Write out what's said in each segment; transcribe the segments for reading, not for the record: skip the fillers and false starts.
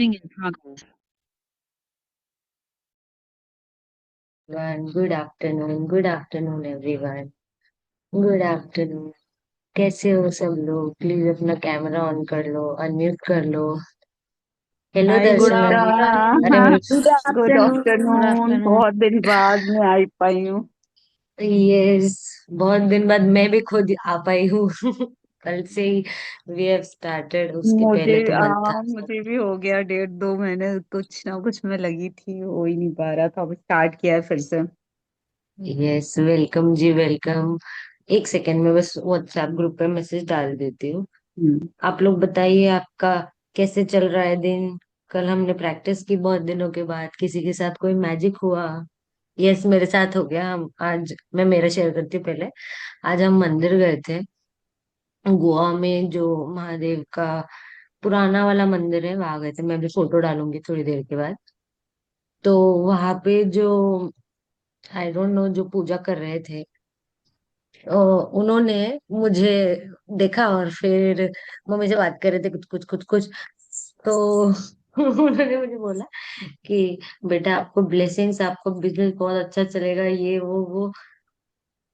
In progress. Good afternoon everyone. Good afternoon. कैसे हो सब लोग? प्लीज अपना कैमरा ऑन कर लो, अनम्यूट कर लो। हेलो हाय गुड युक्ता। दर्शना। अरे आफ्टरनून। मेरे गुड गुड आफ्टरनून। आफ्टरनून। बहुत दिन बाद में आई पाई हूँ। यस, बहुत दिन बाद मैं भी खुद आ पाई हूँ। कल से ही वी हैव स्टार्टेड, उसके मुझे पहले तो बंद था सब। मुझे भी हो गया 1.5 2 महीने, कुछ ना कुछ में लगी थी, हो ही नहीं पा रहा था। अब स्टार्ट किया है फिर से। यस, वेलकम जी, वेलकम। एक सेकेंड में बस व्हाट्सएप ग्रुप पे मैसेज डाल देती हूँ। हम्म। आप लोग बताइए, आपका कैसे चल रहा है दिन? कल हमने प्रैक्टिस की बहुत दिनों के बाद, किसी के साथ कोई मैजिक हुआ? यस, मेरे साथ हो गया। हम आज, मैं मेरा शेयर करती हूँ पहले। आज हम मंदिर गए थे गोवा में, जो महादेव का पुराना वाला मंदिर है, वहां गए थे। मैं भी फोटो डालूंगी थोड़ी देर के बाद। तो वहां पे जो, आई डोंट नो, जो पूजा कर रहे थे, उन्होंने मुझे देखा और फिर मम्मी से बात कर रहे थे कुछ कुछ कुछ कुछ। तो उन्होंने मुझे बोला कि बेटा, आपको ब्लेसिंग्स, आपको बिजनेस बहुत अच्छा चलेगा, ये वो।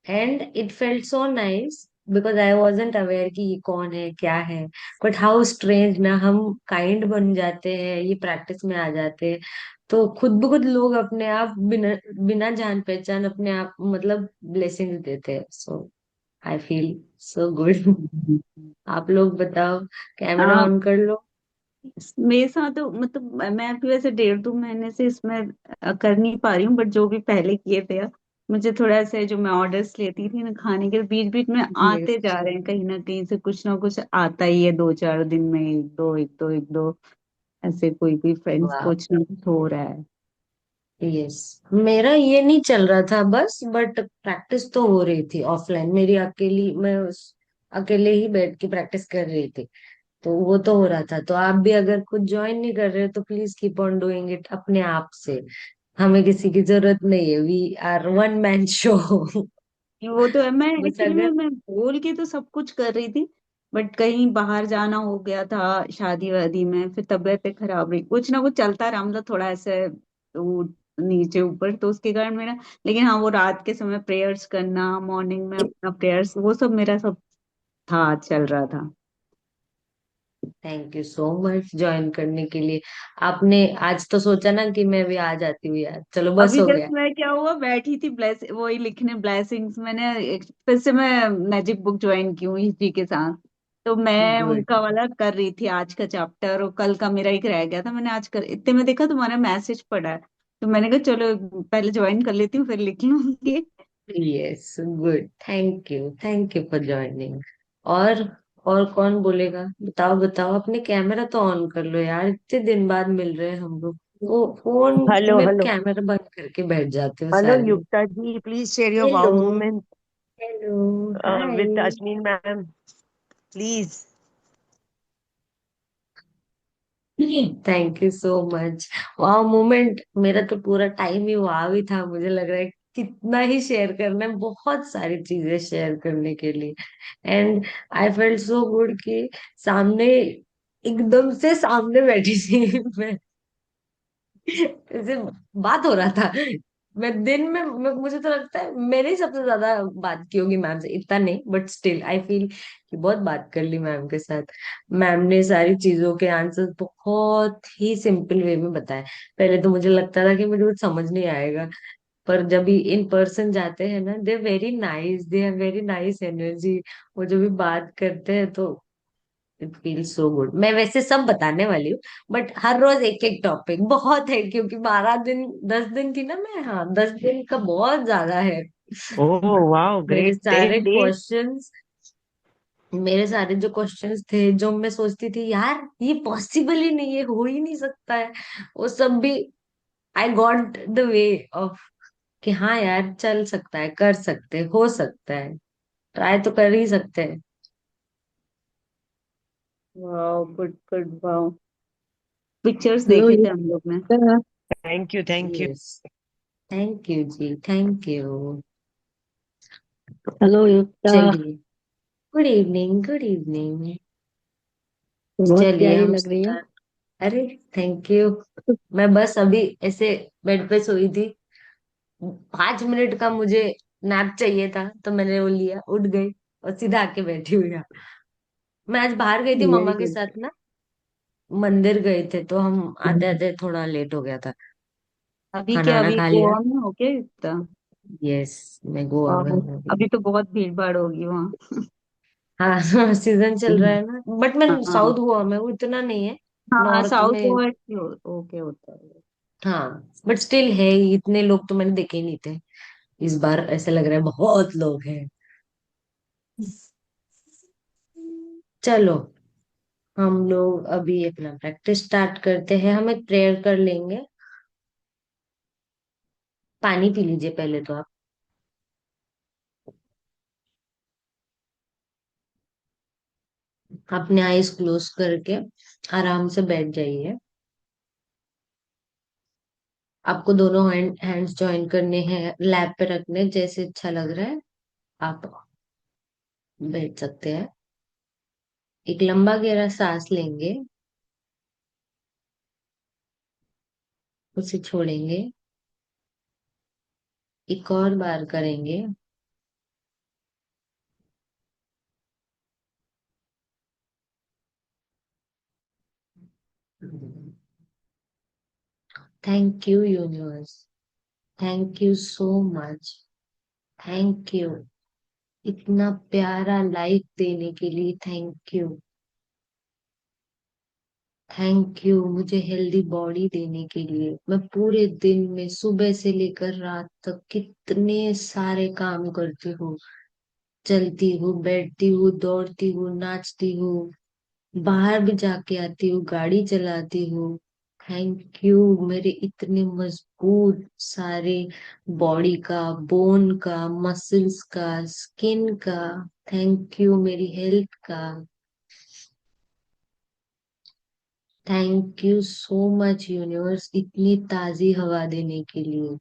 And it felt so nice, because I wasn't aware कि ये कौन है, क्या है। बट हाउ स्ट्रेंज ना, हम काइंड बन जाते हैं, ये प्रैक्टिस में आ जाते हैं। तो खुद ब खुद लोग अपने आप, बिना बिना जान पहचान, अपने आप मतलब ब्लेसिंग्स देते हैं। सो आई फील सो गुड। आप लोग बताओ, कैमरा आ, ऑन कर लो। मेरे साथ तो मतलब मैं भी वैसे 1.5 2 महीने से इसमें कर नहीं पा रही हूँ, बट जो भी पहले किए थे, मुझे थोड़ा सा, जो मैं ऑर्डर्स लेती थी ना खाने के, बीच बीच में आते यस, जा रहे हैं, कहीं ना कहीं से कुछ ना कुछ आता ही है। 2 4 दिन में एक दो एक दो एक दो ऐसे कोई कोई फ्रेंड्स, वाह। कुछ ना कुछ हो रहा है। यस, मेरा ये नहीं चल रहा था बस, बट प्रैक्टिस तो हो रही थी ऑफलाइन मेरी अकेली। मैं अकेले ही बैठ के प्रैक्टिस कर रही थी, तो वो तो हो रहा था। तो आप भी अगर खुद ज्वाइन नहीं कर रहे हो तो please keep on doing it अपने आप से। हमें किसी की जरूरत नहीं है, we are one man show. वो तो है। मैं बस एक्चुअली अगर, मैं बोल के तो सब कुछ कर रही थी, बट कहीं बाहर जाना हो गया था, शादी वादी में, फिर तबीयत खराब रही, कुछ ना कुछ चलता रहा, मतलब थोड़ा ऐसे वो नीचे ऊपर, तो उसके कारण मेरा। लेकिन हाँ, वो रात के समय प्रेयर्स करना, मॉर्निंग में अपना प्रेयर्स, वो सब मेरा सब था, चल रहा था। Thank you so much join करने के लिए। आपने आज तो सोचा ना कि मैं भी आ जाती हूँ यार, चलो बस अभी हो जस्ट गया। मैं क्या हुआ, बैठी थी, ब्लेस वही लिखने, ब्लेसिंग्स मैंने फिर से मैं मैजिक बुक ज्वाइन की हूँ हिस्ट्री के साथ। तो मैं गुड। उनका वाला कर रही थी आज का चैप्टर, और कल का मेरा एक रह गया था, मैंने आज कर, इतने में देखा तुम्हारा मैसेज पड़ा है, तो मैंने कहा चलो पहले ज्वाइन कर लेती हूँ, फिर लिख लूंगी। Yes, good, thank you for joining. और और कौन बोलेगा? बताओ बताओ, अपने कैमरा तो ऑन कर लो यार, इतने दिन बाद मिल रहे हैं हम लोग। वो फोन हेलो में हेलो। कैमरा बंद करके बैठ जाते हो हेलो सारे लोग। Yukta ji, please share your wow hello. Moment hello. Hi. With Ashwin ma'am, please. Thank you so much. वाह मोमेंट, मेरा तो पूरा टाइम ही वाव ही था। मुझे लग रहा है कितना ही शेयर करना है, बहुत सारी चीजें शेयर करने के लिए। And I felt so good कि सामने, एकदम से सामने बैठी थी मैं, ऐसे बात हो रहा था। मुझे तो लगता है मैंने ही सबसे ज्यादा बात की होगी मैम से, इतना नहीं बट स्टिल आई फील कि बहुत बात कर ली मैम के साथ। मैम ने सारी चीजों के आंसर बहुत ही सिंपल वे में बताए। पहले तो मुझे लगता था कि मुझे कुछ समझ नहीं आएगा, पर जब भी इन पर्सन जाते हैं ना, they very nice, they have very nice energy. वो जब भी बात करते हैं तो इट फील सो गुड। मैं वैसे सब बताने वाली हूँ, बट हर रोज एक एक टॉपिक बहुत है, क्योंकि 12 दिन 10 दिन की ना मैं, हाँ 10 दिन का बहुत ज्यादा है। ओह वाओ, मेरे ग्रेट, सारे 10 days। क्वेश्चंस, मेरे सारे जो क्वेश्चंस थे, जो मैं सोचती थी यार ये पॉसिबल ही नहीं है, हो ही नहीं सकता है, वो सब भी I got the way of कि हाँ यार, चल सकता है, कर सकते हैं, हो सकता है, ट्राई तो कर ही सकते हैं। वाह, गुड गुड, वाह। पिक्चर्स हेलो देखे थे हम लोग ने। Yukta. Thank you, thank you. Yes, thank you ji, thank you. Hello Yukta. चलिए, गुड इवनिंग, गुड इवनिंग। बहुत चलिए प्यारी हम लग रही है। स्टार्ट। अरे थैंक यू। मैं बस अभी ऐसे बेड पे सोई थी, 5 मिनट का मुझे नैप चाहिए था, तो मैंने वो लिया, उठ गई और सीधा आके बैठी हुई यहाँ। मैं आज बाहर गई थी वेरी मम्मा के गुड। साथ ना, मंदिर गए थे, तो हम आते आते थोड़ा लेट हो गया था। अभी खाना क्या, वाना अभी खा लिया। गोवा में हो क्या इतना? यस, मैं गोवा में और हूँ अभी। अभी तो बहुत भीड़ भाड़ होगी वहाँ। हाँ सीजन चल रहा है ना, बट मैं हाँ साउथ गोवा में हूँ, इतना नहीं है। हाँ, नॉर्थ साउथ में। गोवा ओके होता है। हाँ बट स्टिल है, इतने लोग तो मैंने देखे ही नहीं थे। इस बार ऐसा लग रहा है बहुत लोग हैं। चलो, हम लोग अभी अपना प्रैक्टिस स्टार्ट करते हैं, हम एक प्रेयर कर लेंगे। पानी पी लीजिए पहले तो आप। अपने आईज क्लोज करके आराम से बैठ जाइए। आपको दोनों हैंड्स जॉइन करने हैं, लैप पे रखने, जैसे अच्छा लग रहा है आप बैठ सकते हैं। एक लंबा गहरा सांस लेंगे, उसे छोड़ेंगे, एक और बार करेंगे। Thank you universe, thank you so much, thank you इतना प्यारा लाइफ देने के लिए, थैंक यू। थैंक यू मुझे हेल्दी बॉडी देने के लिए। मैं पूरे दिन में सुबह से लेकर रात तक कितने सारे काम करती हूँ, चलती हूँ, बैठती हूँ, दौड़ती हूँ, नाचती हूँ, बाहर भी जाके आती हूँ, गाड़ी चलाती हूँ। थैंक यू मेरे इतने मजबूत सारे बॉडी का, बोन का, मसल्स का, स्किन का। थैंक यू मेरी हेल्थ का। Thank you so much universe इतनी ताजी हवा देने के लिए,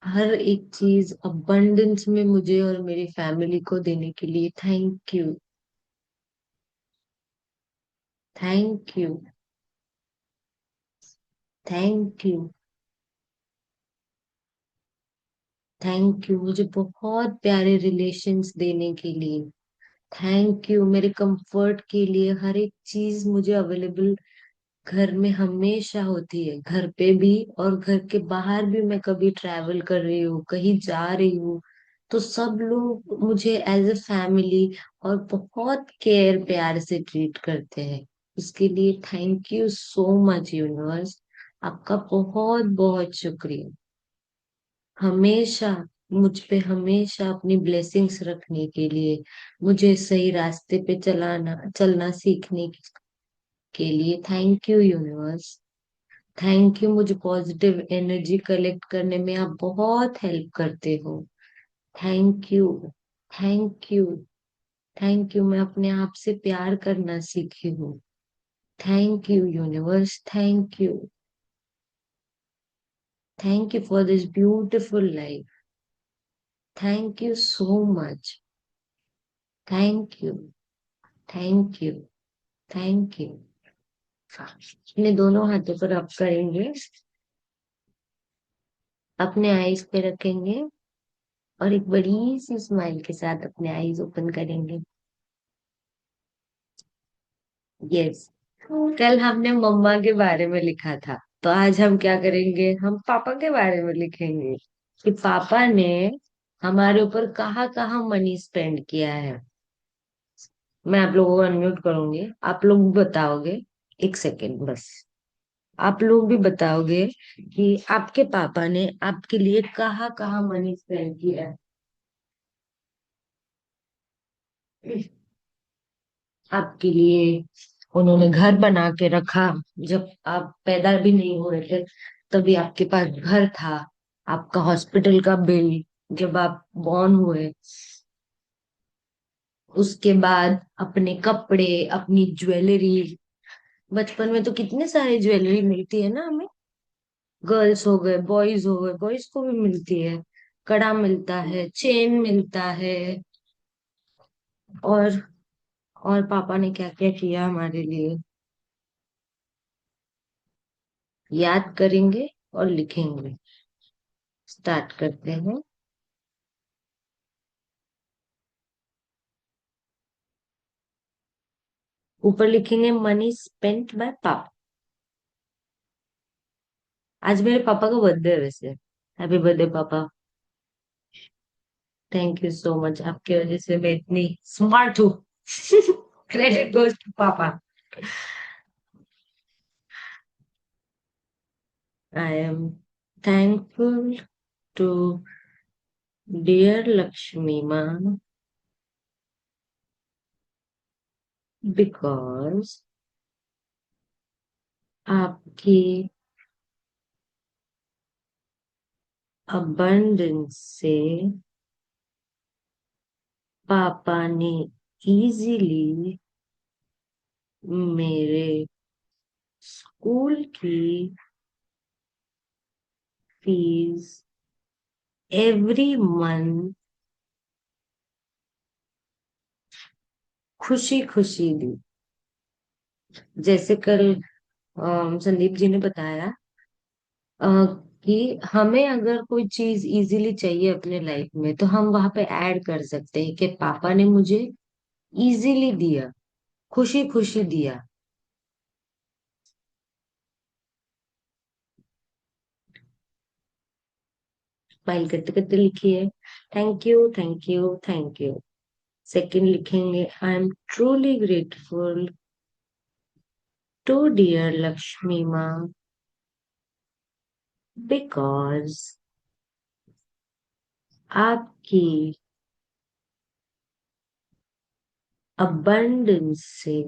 हर एक चीज अबंडेंस में मुझे और मेरी फैमिली को देने के लिए। Thank you, thank you, thank you, thank you मुझे बहुत प्यारे रिलेशंस देने के लिए। थैंक यू मेरे कंफर्ट के लिए, हर एक चीज मुझे अवेलेबल घर में हमेशा होती है, घर पे भी और घर के बाहर भी। मैं कभी ट्रैवल कर रही हूँ, कहीं जा रही हूँ, तो सब लोग मुझे एज ए फैमिली और बहुत केयर प्यार से ट्रीट करते हैं। उसके लिए thank you so much universe, आपका बहुत बहुत शुक्रिया। हमेशा मुझ पे हमेशा अपनी ब्लेसिंग्स रखने के लिए, मुझे सही रास्ते पे चलना सीखने के लिए। Thank you universe, thank you मुझे पॉजिटिव एनर्जी कलेक्ट करने में आप बहुत हेल्प करते हो। Thank you, thank you, thank you मैं अपने आप से प्यार करना सीखी हूँ। Thank you universe, thank you for this beautiful life. Thank you so much, thank you, thank you, thank you. अपने दोनों हाथों पर आप करेंगे, अपने आईज पे रखेंगे और एक बड़ी सी स्माइल के साथ अपने आईज ओपन करेंगे। यस, कल हमने मम्मा के बारे में लिखा था, तो आज हम क्या करेंगे, हम पापा के बारे में लिखेंगे कि पापा ने हमारे ऊपर कहाँ कहाँ मनी स्पेंड किया है। मैं आप लोगों को अनम्यूट करूंगी, आप लोग बताओगे, एक सेकेंड बस। आप लोग भी बताओगे कि आपके पापा ने आपके लिए कहाँ कहाँ मनी स्पेंड किया है। आपके लिए उन्होंने घर बना के रखा, जब आप पैदा भी नहीं हुए थे तभी आपके पास घर था। आपका हॉस्पिटल का बिल जब आप बॉर्न हुए, उसके बाद अपने कपड़े, अपनी ज्वेलरी। बचपन में तो कितने सारे ज्वेलरी मिलती है ना हमें, गर्ल्स हो गए, बॉयज हो गए, बॉयज को भी मिलती है, कड़ा मिलता है, चेन मिलता है। और और पापा ने क्या क्या किया हमारे लिए। याद करेंगे और लिखेंगे। स्टार्ट करते हैं। ऊपर लिखेंगे मनी स्पेंट बाय पापा। आज मेरे पापा का बर्थडे है वैसे। हैप्पी बर्थडे पापा। थैंक यू सो मच, आपकी वजह से मैं इतनी स्मार्ट हूँ। क्रेडिट गोज टू पापा। I am thankful to dear Lakshmi माँ बिकॉज आपकी abundance से पापा ने इजीली मेरे स्कूल की फीस एवरी मंथ खुशी खुशी दी। जैसे कल संदीप जी ने बताया अ, कि हमें अगर कोई चीज इजीली चाहिए अपने लाइफ में तो हम वहां पे ऐड कर सकते हैं कि पापा ने मुझे इजीली दिया, खुशी खुशी दिया। स्माइल करते करते लिखिए। Thank you, thank you, thank you. Second लिखेंगे I am truly grateful to dear Lakshmi माँ बिकॉज आपकी abundance से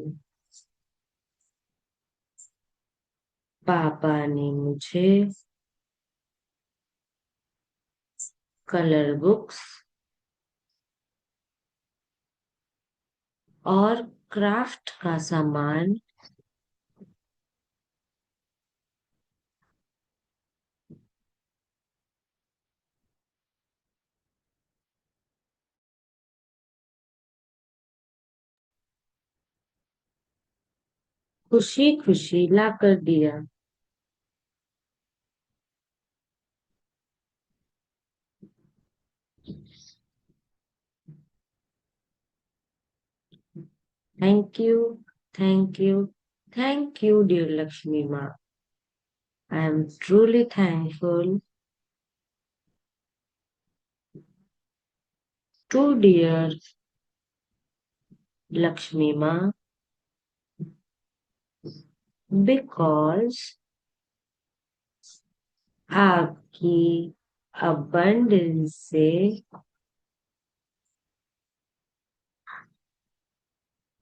पापा ने मुझे कलर बुक्स और क्राफ्ट का सामान खुशी खुशी ला कर दिया। Thank you, thank you, thank you dear Lakshmi माँ। I am truly thankful to dear Lakshmi माँ बिकॉज आपकी abundance से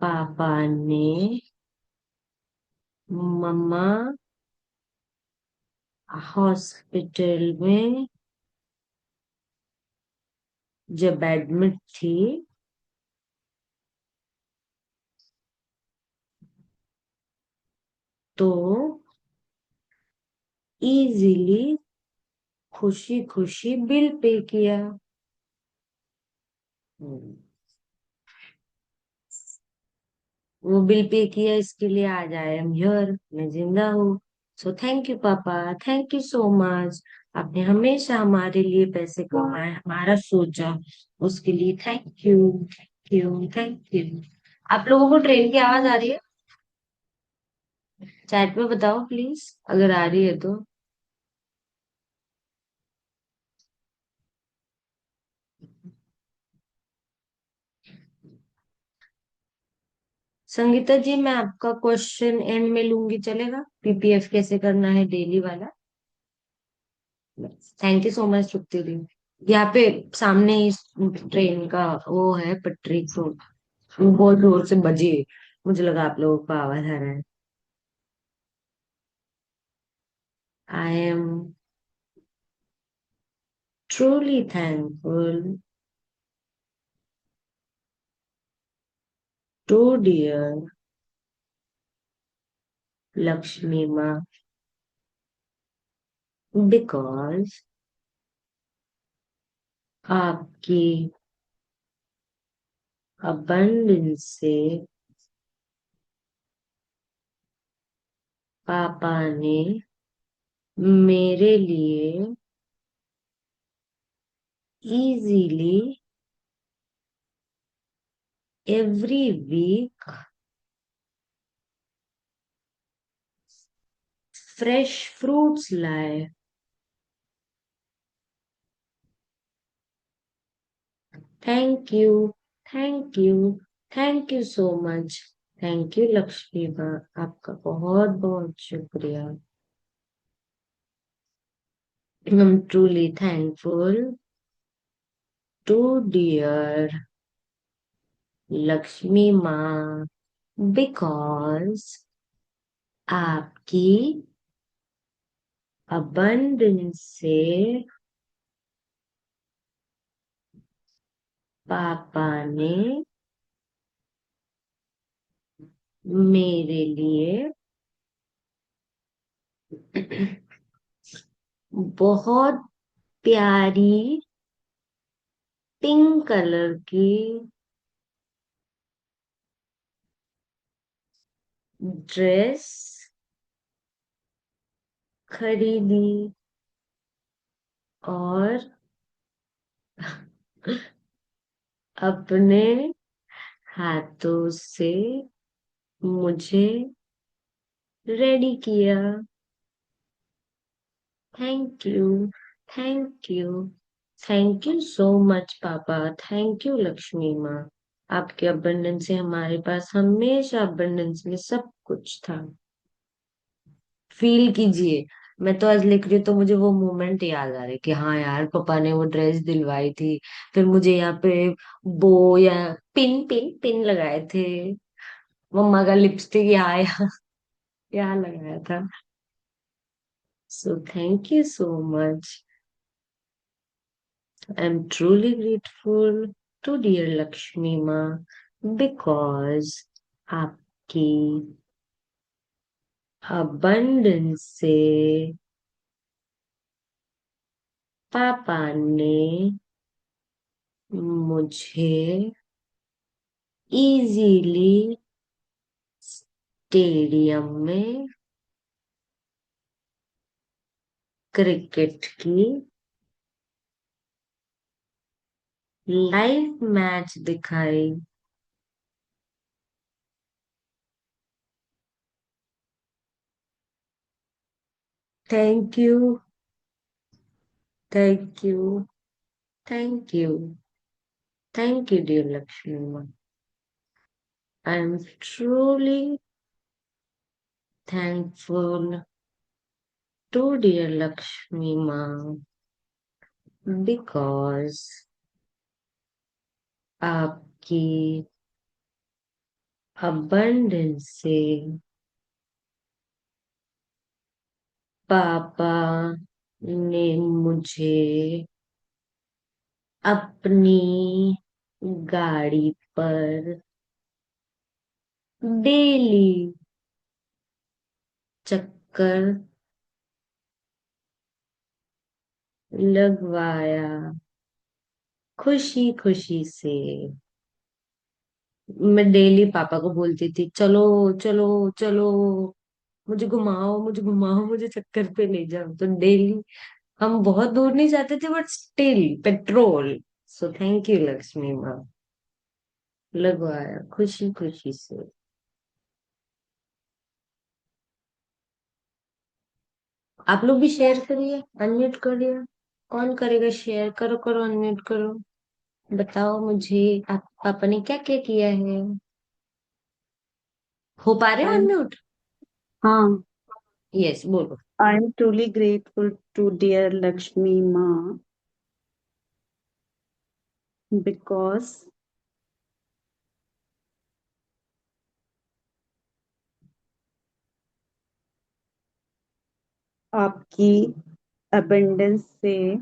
पापा ने मम्मा हॉस्पिटल में जब एडमिट थी तो इजीली खुशी खुशी बिल पे किया। वो बिल पे किया, इसके लिए आज आई एम हियर, मैं जिंदा हूँ। सो थैंक यू पापा, थैंक यू सो मच। आपने हमेशा हमारे लिए पैसे कमाए, हमारा सोचा, उसके लिए thank you, thank you, thank you. आप लोगों को ट्रेन की आवाज आ रही है? चैट में बताओ प्लीज, अगर आ रही है तो। संगीता जी, मैं आपका क्वेश्चन एंड में लूंगी, चलेगा? पीपीएफ कैसे करना है डेली वाला। थैंक यू सो मच तृप्ति दी। यहाँ पे सामने इस ट्रेन का वो है पटरी, तो वो बहुत जोर से बजी। मुझे लगा आप लोगों को आवाज आ रहा है। I am truly thankful to dear Lakshmi माँ बिकॉज आपकी abundance से पापा ने मेरे लिए easily every week fresh fruits लाए। Thank you, thank you, thank you so much. Thank you Lakshmi माँ, आपका बहुत बहुत शुक्रिया। I'm truly thankful to dear Lakshmi Ma because आपकी abundance से पापा ने मेरे लिए बहुत प्यारी पिंक कलर की ड्रेस खरीदी और अपने हाथों से मुझे रेडी किया। Thank you, thank you, thank you so much पापा। थैंक यू लक्ष्मी माँ, आपके अबंडेंस से हमारे पास हमेशा अबंडेंस में सब कुछ था। फील कीजिए, मैं तो आज लिख रही हूँ तो मुझे वो मोमेंट याद आ रहे कि हाँ यार पापा ने वो ड्रेस दिलवाई थी, फिर मुझे यहाँ पे बो या पिन पिन पिन लगाए थे, मम्मा का लिपस्टिक यहाँ लगाया था। सो thank you so much. I'm truly grateful to dear Lakshmi Ma because आपकी abundance से पापा ने मुझे इजीली स्टेडियम में क्रिकेट की लाइव मैच दिखाई। Thank you, thank you, thank you, thank you dear Lakshmi माँ। I am truly thankful to dear Lakshmi Ma because आपकी abundance से पापा ने मुझे अपनी गाड़ी पर डेली चक्कर लगवाया खुशी खुशी से। मैं डेली पापा को बोलती थी चलो चलो चलो, मुझे घुमाओ मुझे घुमाओ, मुझे चक्कर पे ले जाओ, तो डेली हम बहुत दूर नहीं जाते थे but still petrol. So thank you Lakshmi माँ, लगवाया खुशी खुशी से। आप लोग भी शेयर करिए, अनम्यूट करिए। कौन करेगा शेयर? करो करो, अनम्यूट करो। बताओ मुझे आप पापा ने क्या क्या किया है। हो पा रहे हो I'm अनम्यूट? हाँ, यस बोलो। I'm truly grateful to dear Lakshmi Ma because आपकी abundance से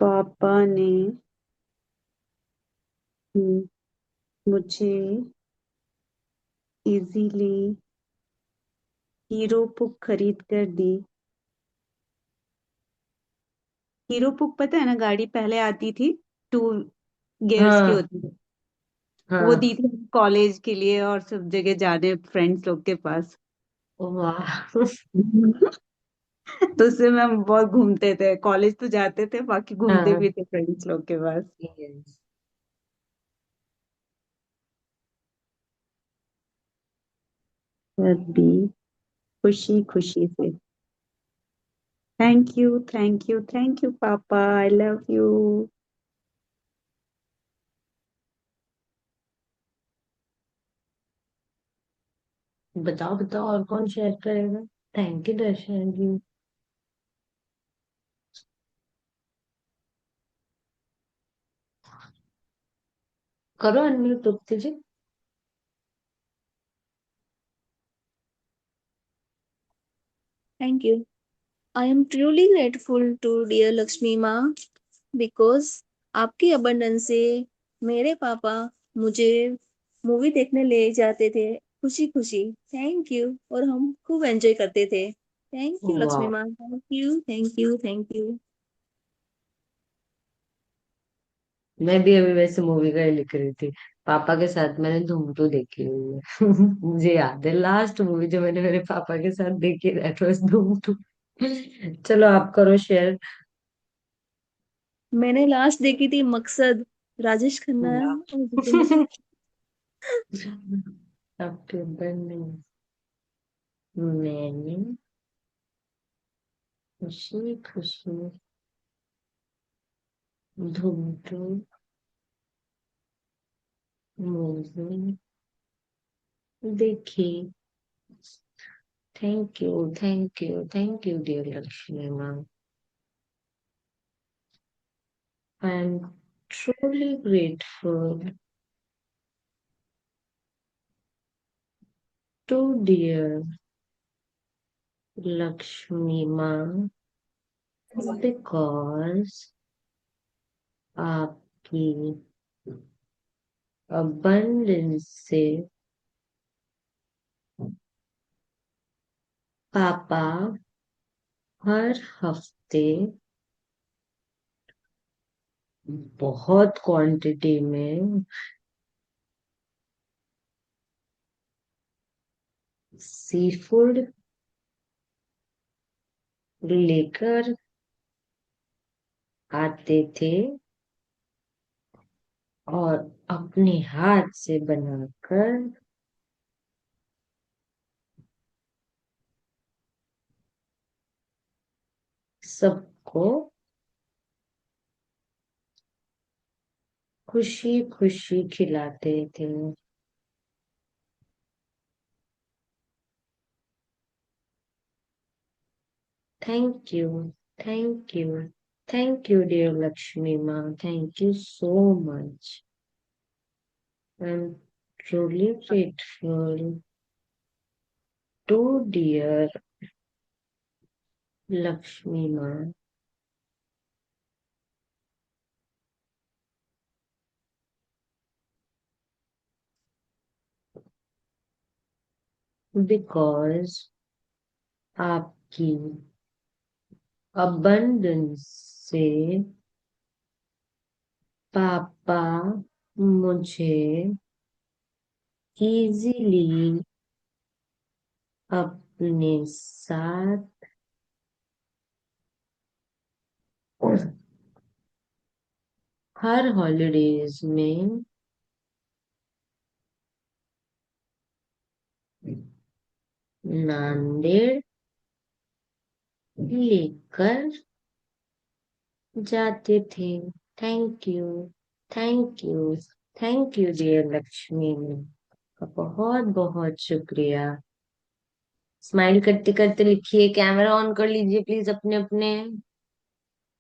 पापा ने हम्म, मुझे इजीली हीरो बुक खरीद कर दी। हीरो बुक पता है ना, गाड़ी पहले आती थी, 2 गियर्स की हाँ होती थी। वो दी हाँ। थी कॉलेज के लिए और सब जगह जाने फ्रेंड्स लोग के पास। वाह। तो उससे मैं बहुत घूमते थे, कॉलेज तो जाते थे, बाकी घूमते हाँ। भी थे फ्रेंड्स लोग के पास। Yes. भी खुशी खुशी से। Thank you, thank you, thank you पापा, आई लव यू। बताओ बताओ, और कौन शेयर करेगा? Thank you Darshan ji. करो unmute Tripti ji. Thank you. I am truly grateful to dear Lakshmi माँ because आपकी abundance से मेरे पापा मुझे मूवी देखने ले जाते थे खुशी खुशी। Thank you. और हम खूब एंजॉय करते थे। थैंक यू लक्ष्मी वाह। माँ। Thank you, thank you, thank you. मैं भी अभी वैसे मूवी का ही लिख रही थी। पापा के साथ मैंने धूम 2 देखी हुई है। मुझे याद है लास्ट मूवी जो मैंने मेरे पापा के साथ देखी, दैट वाज धूम 2। चलो आप करो शेयर। मैंने लास्ट देखी थी मकसद, राजेश खन्ना वाह। और जितेंद्र। अक्टूबर में मैंने खुशी खुशी धूम 2 मूवी देखी। Thank you, thank you, thank you dear Lakshmi ma'am. I am truly grateful to dear Lakshmi Ma because आपकी abundance से पापा हर हफ्ते बहुत क्वांटिटी में सी फूड लेकर आते थे और अपने हाथ से बनाकर सबको खुशी खुशी खिलाते थे। Thank you, thank you, thank you dear Lakshmi माँ, thank you so much. I am truly grateful to dear Lakshmi Ma because आपकी abundance से पापा मुझे इजीली अपने साथ हर हॉलीडेज में नांदेड़ लेकर जाते थे। Thank you, thank you, thank you dear Lakshmi. का बहुत बहुत शुक्रिया। स्माइल करते करते लिखिए, कैमरा ऑन कर लीजिए प्लीज अपने अपने।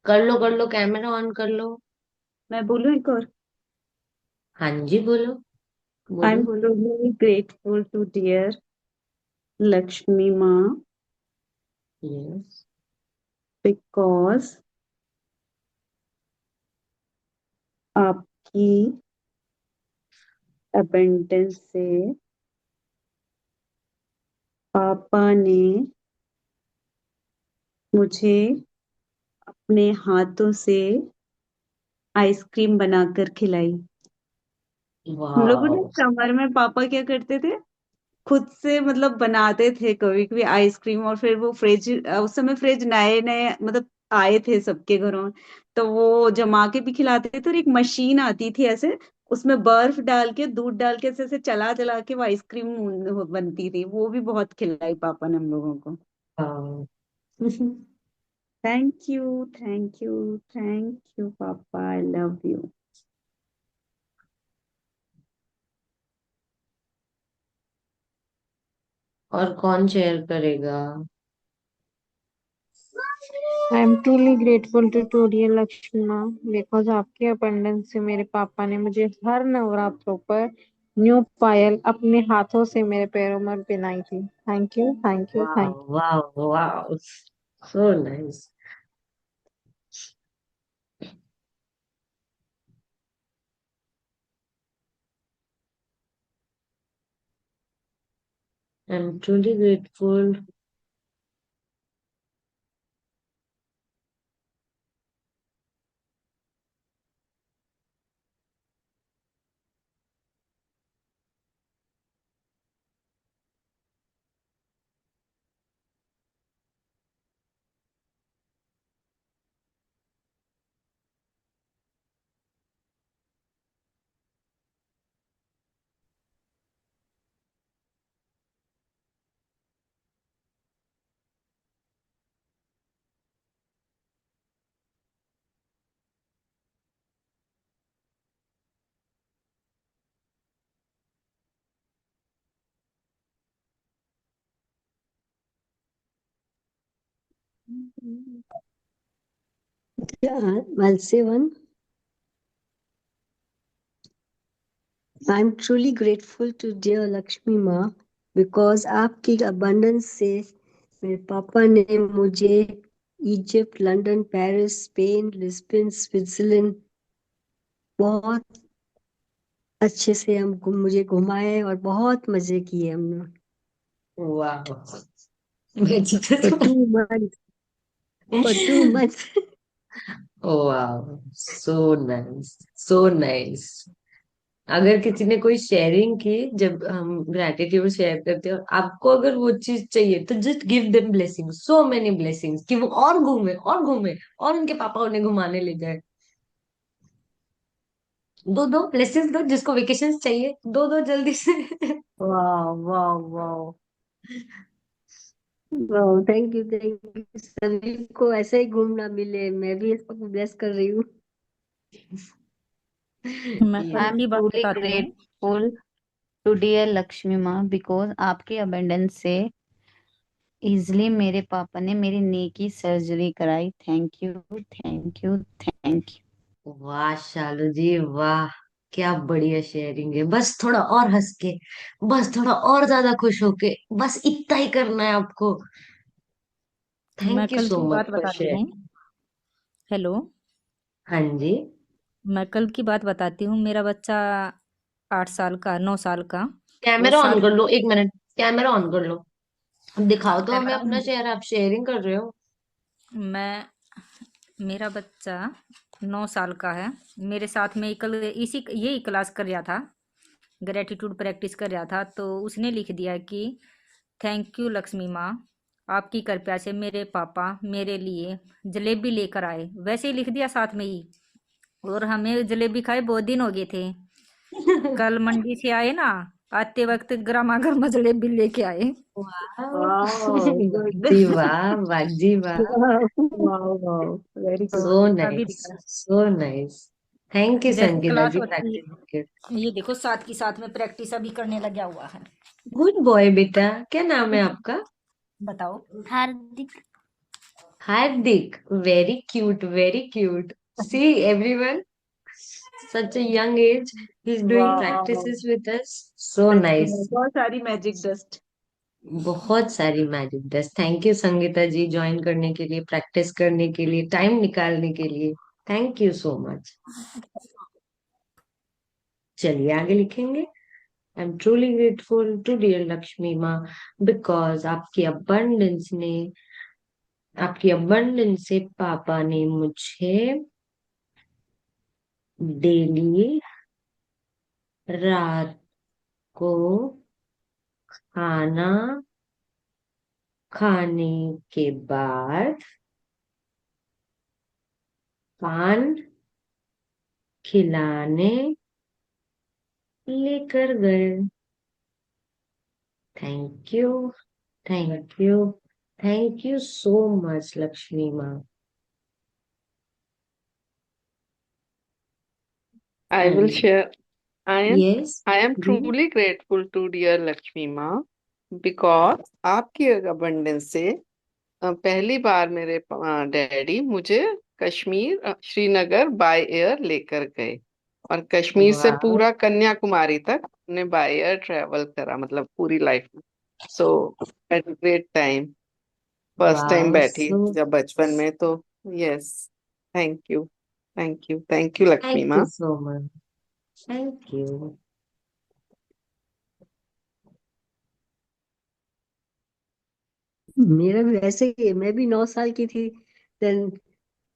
कर लो कैमरा ऑन कर लो। मैं बोलूं एक और? हाँ जी बोलो, आई बोलो एम बोलो। truly grateful to dear Lakshmi Ma yes. because आपकी abundance से पापा ने मुझे अपने हाथों से आइसक्रीम बनाकर खिलाई। हम लोगों ने वाह। समर में पापा क्या करते थे, खुद से मतलब बनाते थे कभी कभी आइसक्रीम, और फिर वो फ्रिज, उस समय फ्रिज नए नए मतलब आए थे सबके घरों में, तो वो जमा के भी खिलाते थे। और एक मशीन आती थी ऐसे, उसमें बर्फ डाल के दूध डाल के ऐसे ऐसे चला चला के वो आइसक्रीम बनती थी, वो भी बहुत खिलाई पापा ने हम लोगों को। हाँ। Thank you, thank you, thank you पापा, आई लव यू। और कौन शेयर करेगा? I am truly grateful to dear Lakshmi माँ बिकॉज आपके अबंडेंस से मेरे पापा ने मुझे हर नवरात्रों पर न्यू पायल अपने हाथों से मेरे पैरों में पहनाई थी। थैंक यू, थैंक यू, वाह थैंक वाह वाह, so nice. I am truly grateful. Yeah, I'll say one. I'm truly grateful to dear Lakshmi माँ because आपकी abundance से मेरे पापा ने मुझे Egypt, London, Paris, Spain, Lisbon, Switzerland बहुत अच्छे से मुझे घुमाए और बहुत मजे किए हमने। वाह, मैं For 2 months, for 2 months. वाह, सो नाइस, सो नाइस। अगर किसी ने कोई शेयरिंग की, जब हम ग्रेटिट्यूड शेयर करते हैं और आपको अगर वो चीज चाहिए, तो just give them blessings, so many blessings, कि वो और घूमे और घूमे और उनके पापा उन्हें घुमाने ले जाए। दो दो ब्लेसिंग्स दो, जिसको वेकेशन चाहिए दो दो जल्दी से। वाह वाह वाह वाह, थैंक यू सभी को ऐसे ही घूमना मिले, मैं भी इसको ब्लेस कर रही हूँ। मैं आई कल एम की बात ट्रूली बताती हूँ। ग्रेटफुल टू डियर लक्ष्मी माँ बिकॉज आपके अबेंडेंस से इजली मेरे पापा ने मेरी नी की सर्जरी कराई। Thank you, thank you, thank you. वाह शालू जी, वाह, क्या बढ़िया शेयरिंग है। बस थोड़ा और हंस के, बस थोड़ा और ज्यादा खुश होके, बस इतना ही करना है आपको। मैं थैंक यू कल सो की मच बात फॉर बताती हूँ। शेयरिंग। हेलो। हाँ जी। मैं कल की बात बताती हूँ। मेरा बच्चा 8 साल का, 9 साल का, वो कैमरा ऑन साथ कर लो, एक मिनट, कैमरा ऑन कर लो। अब दिखाओ तो हमें कैमरा अपना शेयर, आप शेयरिंग कर रहे हो। मैं मेरा बच्चा 9 साल का है। मेरे साथ में कल इसी यही क्लास कर रहा था, ग्रेटिट्यूड प्रैक्टिस कर रहा था, तो उसने लिख दिया कि थैंक यू लक्ष्मी माँ, आपकी कृपया से मेरे पापा मेरे लिए जलेबी लेकर आए। वैसे ही लिख दिया साथ में ही। और हमें जलेबी खाए बहुत दिन हो गए थे। कल मंडी से आए ना, आते वक्त गर्मा गर्मा जलेबी लेके आए। वाह, वाह गुड। जी वाह, वाह जी वाह, वाह वाह, वेरी तो गुड। सो अभी nice, so nice. Thank you जैसे संगीता क्लास जी, होती प्रैक्टिस के। है, ये देखो साथ की साथ में प्रैक्टिस अभी करने लगा हुआ है। गुड बॉय बेटा, क्या नाम है आपका? बताओ। Hardik. Hardik, very cute, very cute. See everyone, such a young age, he's doing वाह, practices with us. So such nice. में बहुत सारी मैजिक डस्ट। बहुत सारी magic dust. Thank you Sangeeta ji, join करने के लिए, प्रैक्टिस करने के लिए, टाइम निकालने के लिए। Thank you so much. चलिए आगे लिखेंगे। I am truly grateful to dear Lakshmi माँ बिकॉज आपकी अबंडेंस से पापा ने मुझे डेली रात को खाना खाने के बाद पान खिलाने लेकर गए। Thank you, thank you, thank you so much Lakshmi माँ। I will and share. Yes, I am जी, truly grateful to dear Lakshmi Ma because आपकी abundance से पहली बार मेरे डैडी मुझे कश्मीर श्रीनगर बाय एयर लेकर गए और कश्मीर से वाह, पूरा कन्याकुमारी तक हमने बाय एयर ट्रेवल करा मतलब पूरी लाइफ में। So at great time, first time वाह, बैठी सो जब बचपन में तो। Yes, thank you, thank you, thank you Lakshmi thank you माँ। So much, thank you. मेरा भी ऐसे ही है, मैं भी 9 साल की थी। Then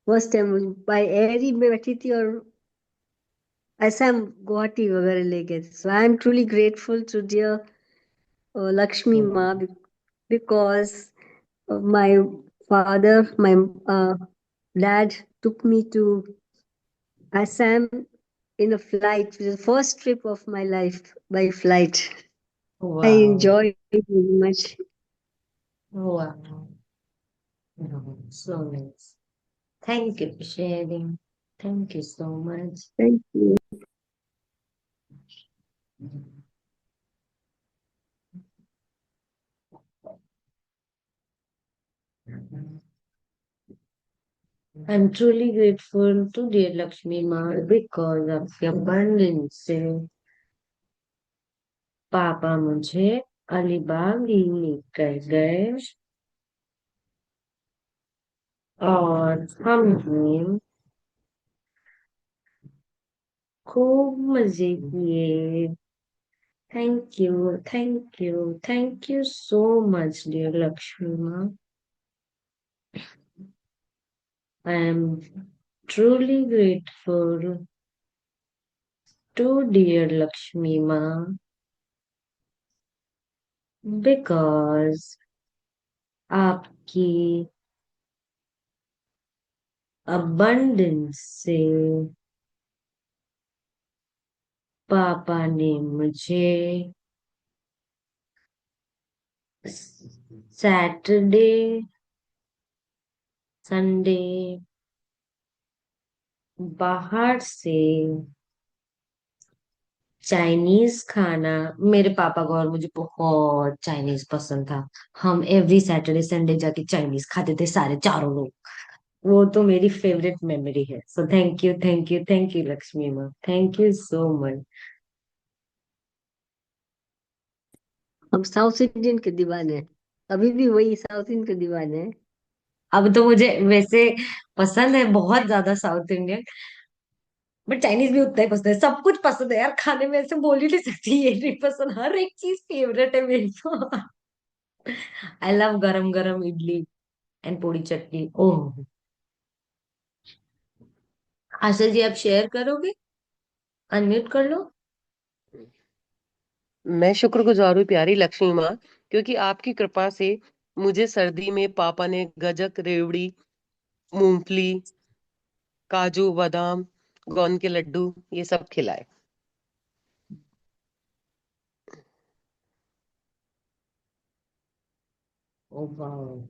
first time by air ही में बैठी थी और असम गुवाहाटी वगैरह ले गए थे। So I am truly grateful to dear Lakshmi माँ because my father, my dad took me to Assam in a flight, which is the first trip of my life by flight. I वाह, enjoyed it very much. वाह, so nice. Thank you for sharing, thank you so much. Thank you. I'm truly grateful to dear Lakshmi Ma because of your abundance से पापा मुझे अलीबाग लेकर गए और हमने खूब मजे किए। Thank you, thank you, thank you so much dear Lakshmi माँ। I am truly grateful to dear Lakshmi Ma because आपकी abundance से पापा ने मुझे सैटरडे संडे बाहर से चाइनीज खाना, मेरे पापा को और मुझे बहुत चाइनीज पसंद था। हम एवरी सैटरडे संडे जाके चाइनीज खाते थे सारे चारों लोग। वो तो मेरी फेवरेट मेमोरी है। सो thank you, thank you, thank you Lakshmi माँ, थैंक यू सो मच। हम साउथ इंडियन के दीवाने हैं, अभी भी वही साउथ इंडियन के दीवाने हैं। अब तो मुझे वैसे पसंद है बहुत ज्यादा साउथ इंडियन, बट चाइनीज भी उतना ही पसंद है। सब कुछ पसंद है यार, खाने में ऐसे बोल ही नहीं सकती ये नहीं पसंद, हर एक चीज फेवरेट है मेरी तो। आई लव गरम गरम इडली एंड पूरी चटनी। ओह, आशा जी आप शेयर करोगे? अनम्यूट कर लो। मैं शुक्रगुजार हूँ प्यारी लक्ष्मी माँ, क्योंकि आपकी कृपा से मुझे सर्दी में पापा ने गजक, रेवड़ी, मूंगफली, काजू, बादाम, गोंद के लड्डू ये सब खिलाए। ओ वाह,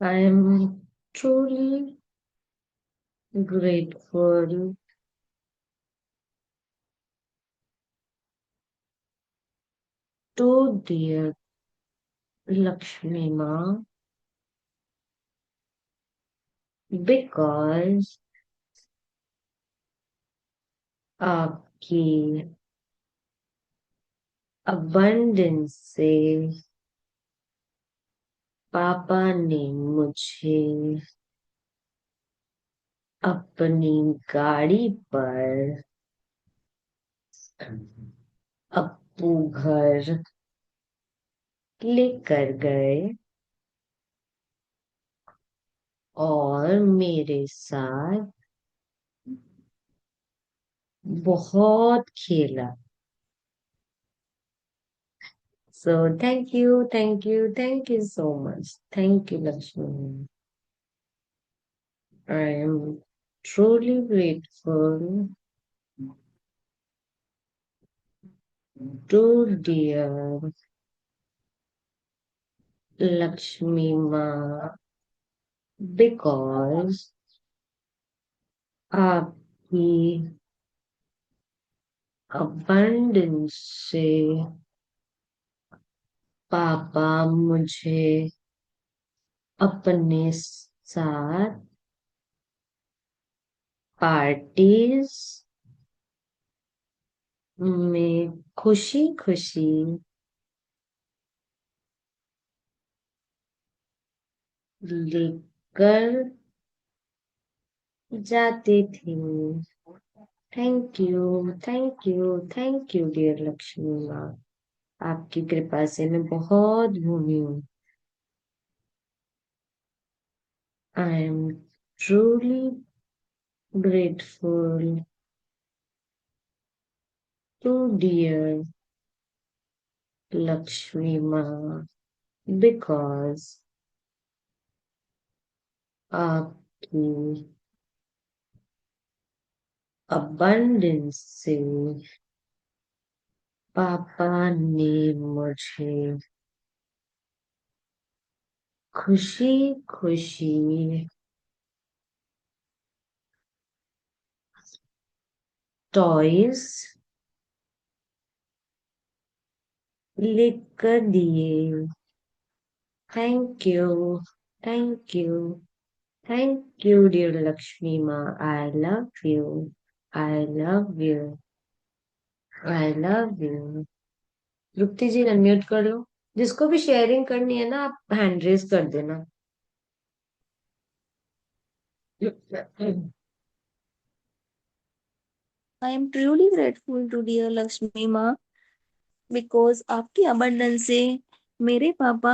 I am truly grateful to dear Lakshmi माँ बिकॉज आपकी abundance से पापा ने मुझे अपनी गाड़ी पर अप्पू घर लेकर गए और मेरे साथ बहुत खेला। So thank you so much. Thank you, Lakshmi. I am truly grateful to dear Lakshmi Ma because आपकी abundance से पापा मुझे अपने साथ पार्टीज में खुशी खुशी लेकर जाते थे। थैंक यू डियर लक्ष्मी माँ। आपकी कृपा से मैं बहुत भूमी हूँ। I am truly grateful to dear Lakshmi माँ बिकॉज आपकी abundance से पापा ने मुझे खुशी खुशी टॉयज लेकर दिए। Thank you thank you thank you dear Lakshmi माँ। I love you I love you I love you. Rukti ji unmute कर लो। जिसको भी शेयरिंग करनी है ना, आप हैंड रेज कर देना। I am truly grateful to dear Lakshmi Ma because आपकी abundance से मेरे पापा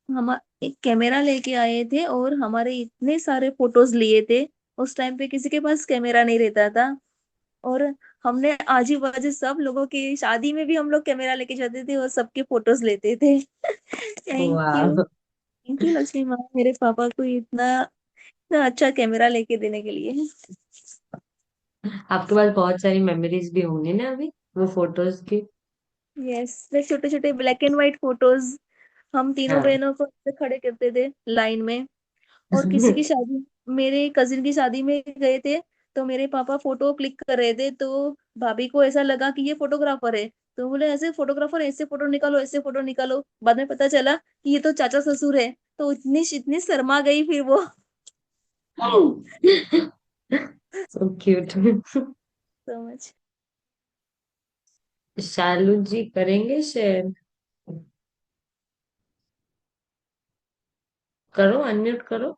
हम एक कैमरा लेके आए थे और हमारे इतने सारे फोटोज लिए थे। उस टाइम पे किसी के पास कैमरा नहीं रहता था और हमने आजू बाजू सब लोगों की शादी में भी हम लोग कैमरा लेके जाते थे और सबके फोटोज लेते थे। वाह, थैंक यू लक्ष्मी माँ मेरे पापा को इतना अच्छा कैमरा लेके देने के लिए। आपके पास बहुत सारी मेमोरीज भी होंगी ना अभी वो फोटोज की। यस, वे छोटे छोटे ब्लैक एंड व्हाइट फोटोज हम तीनों हाँ। बहनों को ऐसे खड़े करते थे लाइन में। और किसी की शादी, मेरे कजिन की शादी में गए थे तो मेरे पापा फोटो क्लिक कर रहे थे तो भाभी को ऐसा लगा कि ये फोटोग्राफर है। तो बोले ऐसे फोटोग्राफर, ऐसे फोटो निकालो ऐसे फोटो निकालो। बाद में पता चला कि ये तो चाचा ससुर है। तो इतनी इतनी शर्मा गई फिर वो। So cute. So much. शालू जी करेंगे शेयर? करो, अनम्यूट करो।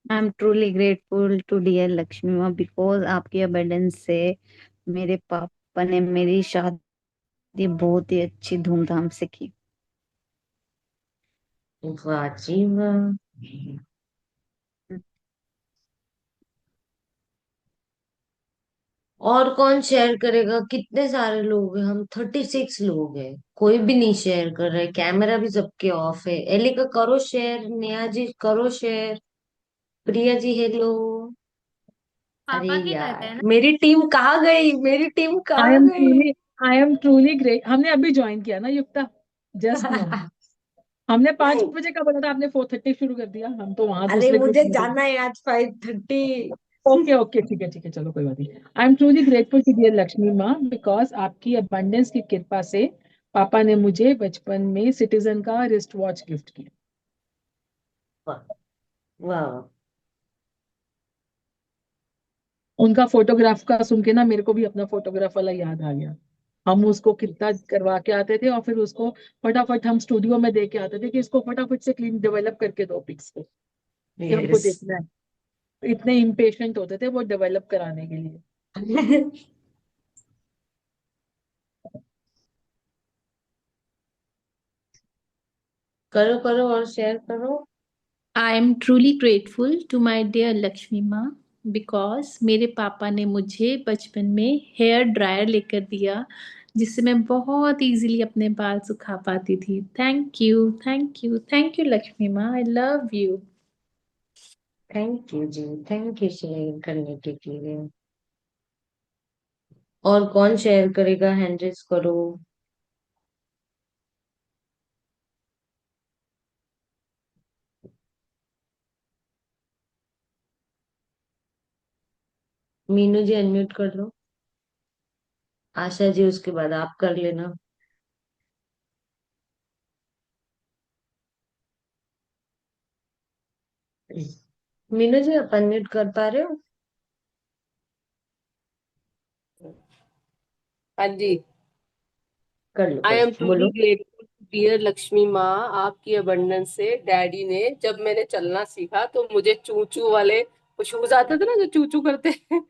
I am truly grateful to dear Lakshmi माँ बिकॉज आपकी अबंडेंस से मेरे पापा ने मेरी शादी बहुत ही अच्छी धूमधाम से की। वाह जी वाह। और कौन शेयर करेगा? कितने सारे लोग हैं, हम 36 लोग हैं। कोई भी नहीं शेयर कर रहे, कैमरा भी सबके ऑफ है। एलिका करो शेयर, नेहा जी करो शेयर, प्रिया जी हेलो। अरे पापा के कहते हैं यार ना। मेरी टीम कहाँ गई, मेरी टीम आई कहाँ एम गई? Truly I am truly great. हमने अभी ज्वाइन किया ना युक्ता, जस्ट नो। हमने 5 बजे का बोला था, आपने 4:30 शुरू कर दिया। हम तो वहां अरे दूसरे ग्रुप मुझे में थे। जाना है आज 5:30। ओके ओके, ठीक है, चलो कोई बात नहीं। I am truly grateful to dear Lakshmi माँ बिकॉज आपकी अबंडेंस की कृपा से पापा ने मुझे बचपन में सिटीजन का रिस्ट वॉच गिफ्ट किया। वाह। उनका फोटोग्राफ का सुन के ना मेरे को भी अपना फोटोग्राफ वाला याद आ गया। हम उसको कितना करवा के आते थे और फिर उसको फटाफट हम स्टूडियो में दे के आते थे कि इसको फटाफट से क्लीन डेवलप करके दो पिक्स को, कि हमको यस। देखना है। इतने इम्पेशेंट होते थे वो डेवलप कराने के लिए। करो करो और शेयर करो। I am truly grateful to my dear Lakshmi माँ बिकॉज मेरे पापा ने मुझे बचपन में हेयर ड्रायर लेकर दिया जिससे मैं बहुत इजीली अपने बाल सुखा पाती थी। Thank you, thank you, thank you Lakshmi माँ, I love you. Thank you ji, thank you share करने के लिए। और कौन शेयर करेगा? हैंड रेज करो। मीनू जी अनम्यूट कर लो। आशा जी उसके बाद आप कर लेना। मीनू जी आप अनम्यूट कर पा रहे हो? हाँ जी। आई कर एम लो ट्रूली बोलो। ग्रेटफुल डियर लक्ष्मी माँ, आपकी अबंडेंस से डैडी ने जब मैंने चलना सीखा तो मुझे चूचू वाले शूज आते थे ना जो चूचू करते हैं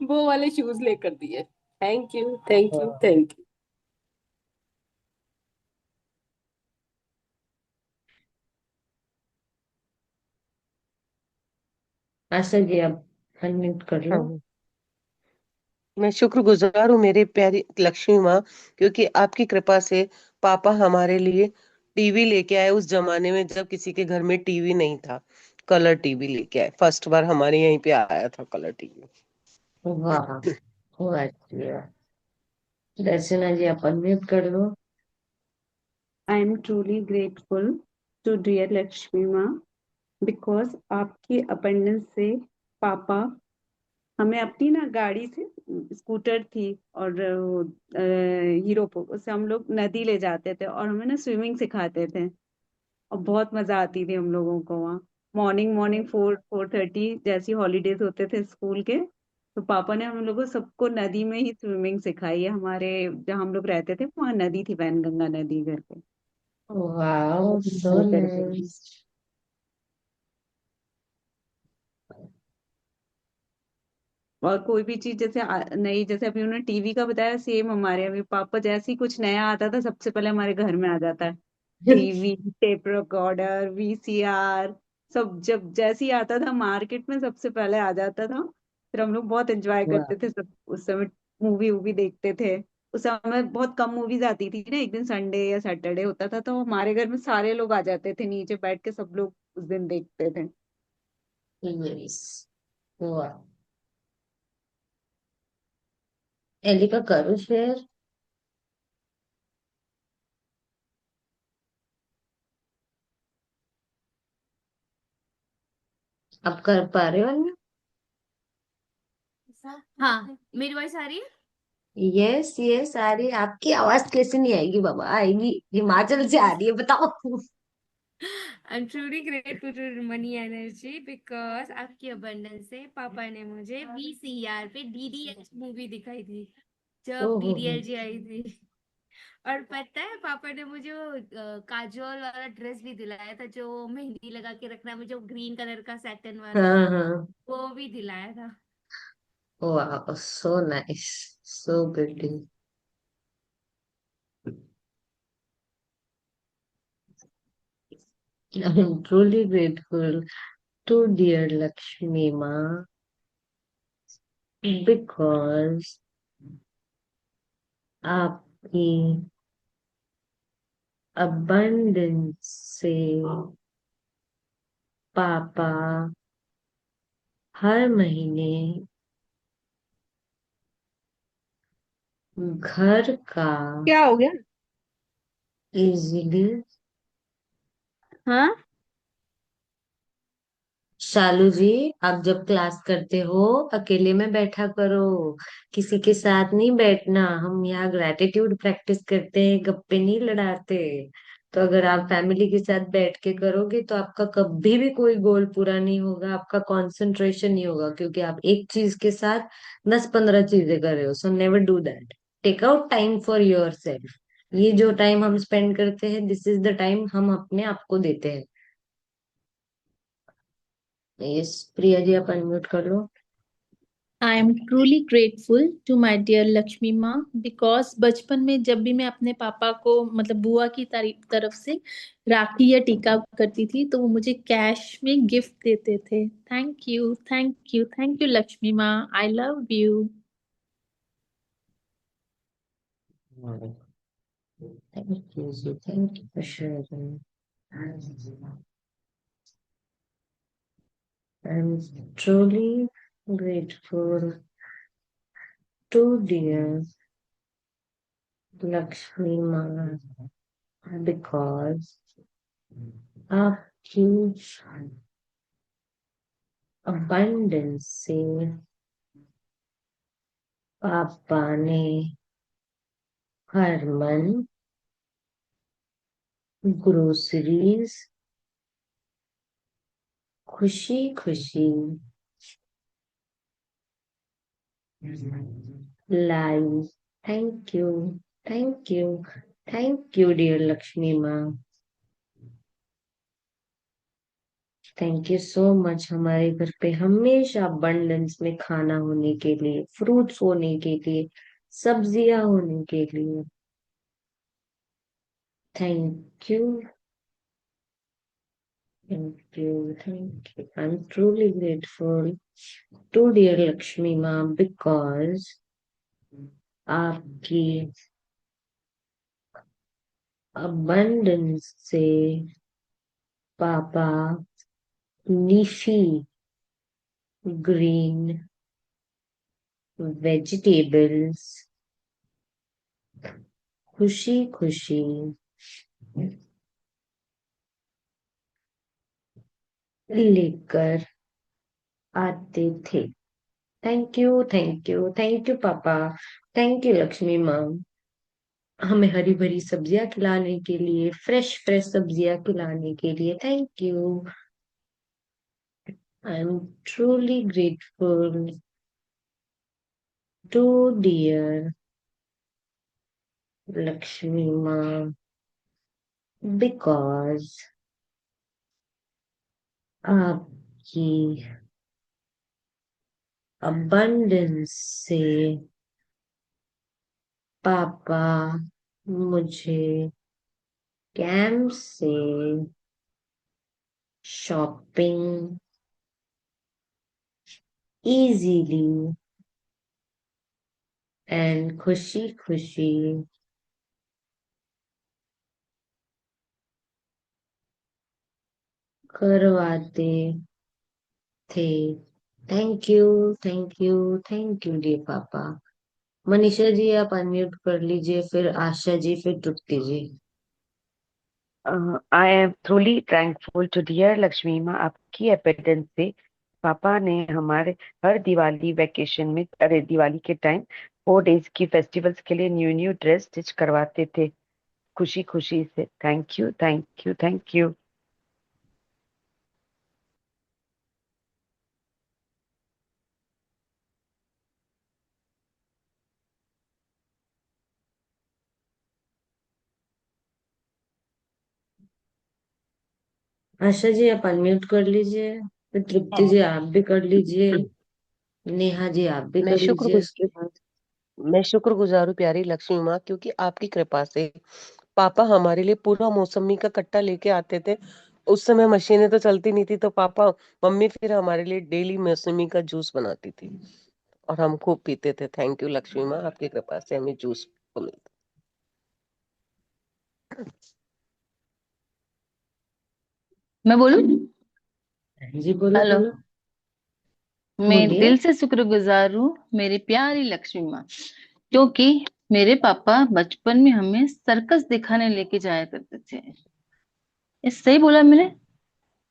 वो वाले शूज लेकर दिए। थैंक यू, थैंक यू, वाह, थैंक यू। आशा जी आप अनम्यूट कर लो। हाँ, मैं शुक्रगुजार हूँ मेरे प्यारी लक्ष्मी माँ, क्योंकि आपकी कृपा से पापा हमारे लिए टीवी लेके आए उस जमाने में जब किसी के घर में टीवी नहीं था। कलर टीवी लेके आए, फर्स्ट बार हमारे यहीं पे आया था कलर टीवी। वाह, वाह जी वाह। दर्शना जी आप अनम्यूट कर लो। I am truly grateful to dear Lakshmi माँ बिकॉज आपकी अपेंडेंस से पापा हमें अपनी ना गाड़ी से स्कूटर थी और हीरो को उससे हम लोग नदी ले जाते थे और हमें ना स्विमिंग सिखाते थे और बहुत मजा आती थी हम लोगों को वहाँ। मॉर्निंग मॉर्निंग 4-4:30 जैसी हॉलीडेज होते थे स्कूल के, तो पापा ने हम लोगों सबको नदी में ही स्विमिंग सिखाई है। हमारे जहाँ हम लोग रहते थे वहाँ नदी थी, वैनगंगा नदी घर पे। वाह, बहुत सो enjoy करते थे। नाइस। और कोई भी चीज जैसे नई, जैसे अभी उन्होंने टीवी का बताया, सेम हमारे अभी पापा जैसे ही कुछ नया आता था सबसे पहले हमारे घर में आ जाता है। टीवी, टेप रिकॉर्डर, वीसीआर, सब जब जैसे ही आता था मार्केट में सबसे पहले आ जाता था। फिर हम लोग बहुत एंजॉय वाह, करते थे सब उस समय। मूवी वूवी देखते थे। उस समय बहुत कम मूवीज आती थी ना, एक दिन संडे या सैटरडे होता था तो हमारे घर में सारे लोग आ जाते थे, नीचे बैठ के सब लोग उस दिन देखते थे। नाइस। वाह, एलिका करो शेयर। आप कर पा रहे हो? हाँ, मेरी वॉइस आ रही है। यस यस आ रही है। आपकी आवाज कैसे नहीं आएगी बाबा, आएगी, हिमाचल से आ रही है, बताओ। I am truly grateful to money energy because आपकी अबंडेंस से पापा ने मुझे वीसीआर पे डीडीएच मूवी दिखाई थी जब ओहो हो। डीडीएलजे आई थी। और पता है पापा ने मुझे वो काजोल वाला ड्रेस भी दिलाया था जो मेहंदी लगा के रखना, मुझे ग्रीन कलर का सैटन वाला हाँ हाँ। वो भी दिलाया था। वाह, so nice, so beauty. I am truly grateful to dear Lakshmi माँ बिकॉज आपकी abundance से पापा हर महीने घर का क्या हो गया? इजीली। हाँ। शालू जी, आप जब क्लास करते हो अकेले में बैठा करो, किसी के साथ नहीं बैठना। हम यहाँ ग्रैटिट्यूड प्रैक्टिस करते हैं, गप्पे नहीं लड़ाते। तो अगर आप फैमिली के साथ बैठ के करोगे तो आपका कभी भी कोई गोल पूरा नहीं होगा, आपका कंसंट्रेशन नहीं होगा, क्योंकि आप एक चीज के साथ 10-15 चीजें कर रहे हो। So never do that. Take out time for yourself. ये जो टाइम हम स्पेंड करते हैं, दिस इज द टाइम हम अपने आप को देते हैं। यस प्रिया जी, आप अनम्यूट कर लो। I am truly grateful to my dear Lakshmi माँ, बिकॉज बचपन में जब भी मैं अपने पापा को मतलब बुआ की तरफ से राखी या टीका करती थी तो वो मुझे कैश में गिफ्ट देते थे। Thank you, thank you, thank you Lakshmi माँ, I love you. Thank you ji, thank you for sharing. I am truly grateful to dear Lakshmi माँ, बिकॉज आपकी अबंडेंस से पापा ने हर मंथ ग्रोसरीज खुशी खुशी लाई। Thank you, thank you, thank you dear Lakshmi माँ। थैंक यू सो मच हमारे घर पे हमेशा अबंडेंस में खाना होने के लिए, फ्रूट्स होने के लिए, सब्जियां होने के लिए। Thank you, thank you, thank you. I am truly grateful to dear Lakshmi माँ, बिकॉज आपकी अबंडेंस से पापा लीफी ग्रीन वेजिटेबल्स खुशी खुशी लेकर आते थे। Thank you, thank you, thank you पापा, थैंक यू लक्ष्मी माँ, हमें हरी भरी सब्जियां खिलाने के लिए, फ्रेश फ्रेश सब्जियां खिलाने के लिए। Thank you. I am truly grateful to dear Lakshmi माँ, बिकॉज आपकी अबंडेंस से पापा मुझे कैंप से शॉपिंग इजीली एंड खुशी खुशी करवाते थे। Thank you, thank you, thank you dear पापा। मनीषा जी, आप अनम्यूट कर लीजिए, फिर आशा जी, फिर Tripti ji. I am truly thankful to dear Lakshmi माँ, आपकी अपेंडेंस से पापा ने हमारे हर दिवाली वेकेशन में, अरे दिवाली के टाइम 4 डेज की फेस्टिवल्स के लिए न्यू न्यू ड्रेस स्टिच करवाते थे खुशी खुशी से। Thank you, thank you, thank you. Asha ji, आप अनम्यूट कर लीजिए, फिर तृप्ति जी आप भी कर लीजिए, नेहा जी आप भी मैं कर लीजिए शुक्र उसके बाद। मैं शुक्रगुजार हूँ प्यारी लक्ष्मी माँ, क्योंकि आपकी कृपा से पापा हमारे लिए पूरा मौसमी का कट्टा लेके आते थे। उस समय मशीनें तो चलती नहीं थी, तो पापा मम्मी फिर हमारे लिए डेली मौसमी का जूस बनाती थी और हम खूब पीते थे। थैंक यू लक्ष्मी माँ, आपकी कृपा से हमें जूस को मिलता। मैं बोलूं? जी बोलो हेलो। बोलो, मैं बोलिए। दिल से शुक्रगुजार हूँ मेरी प्यारी लक्ष्मी माँ, क्योंकि मेरे पापा बचपन में हमें सर्कस दिखाने लेके जाया करते थे। ये सही बोला मैंने?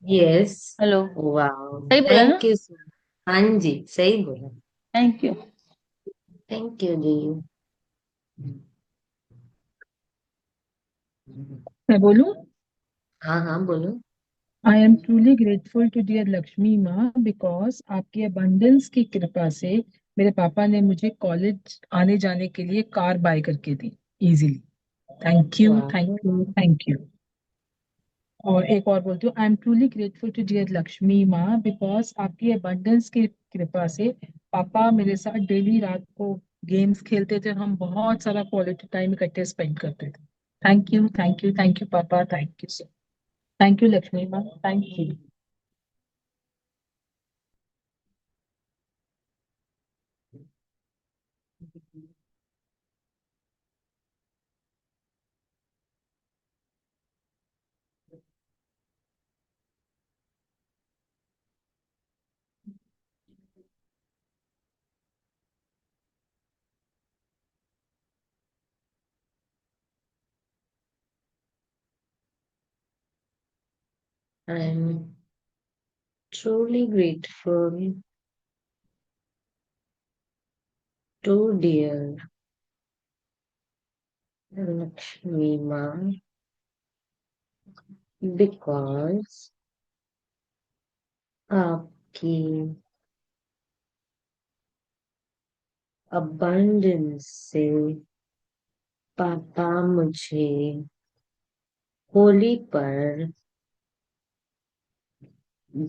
यस। हेलो, वाओ, सही बोला ना? Thank you sir. हाँ जी, सही बोला। Thank you. थैंक यू जी। मैं बोलूं? हाँ हाँ बोलो। I am truly grateful to dear Lakshmi माँ, बिकॉज आपकी अबंडेंस की कृपा से मेरे पापा ने मुझे कॉलेज आने जाने के लिए कार बाय करके दी इजीली। थैंक यू, वाह, थैंक यू, थैंक यू। और एक और बोलती हूँ, I am truly grateful to dear Lakshmi माँ बिकॉज आपकी अबंडेंस की कृपा से पापा मेरे साथ डेली रात को गेम्स खेलते थे और हम बहुत सारा क्वालिटी टाइम इकट्ठे स्पेंड करते थे। Thank you, thank you, thank you पापा, thank you so, thank you Lakshmi माँ, thank you. I am truly grateful to dear Lakshmi Ma because आपकी abundance से पापा मुझे होली पर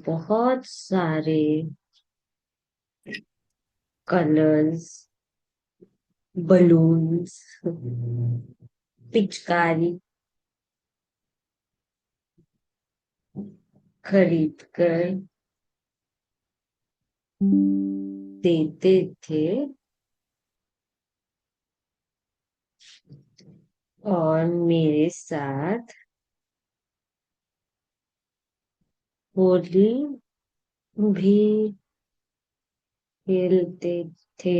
बहुत सारे कलर्स, बलून्स, पिचकारी खरीद कर देते थे और मेरे साथ होली भी खेलते थे।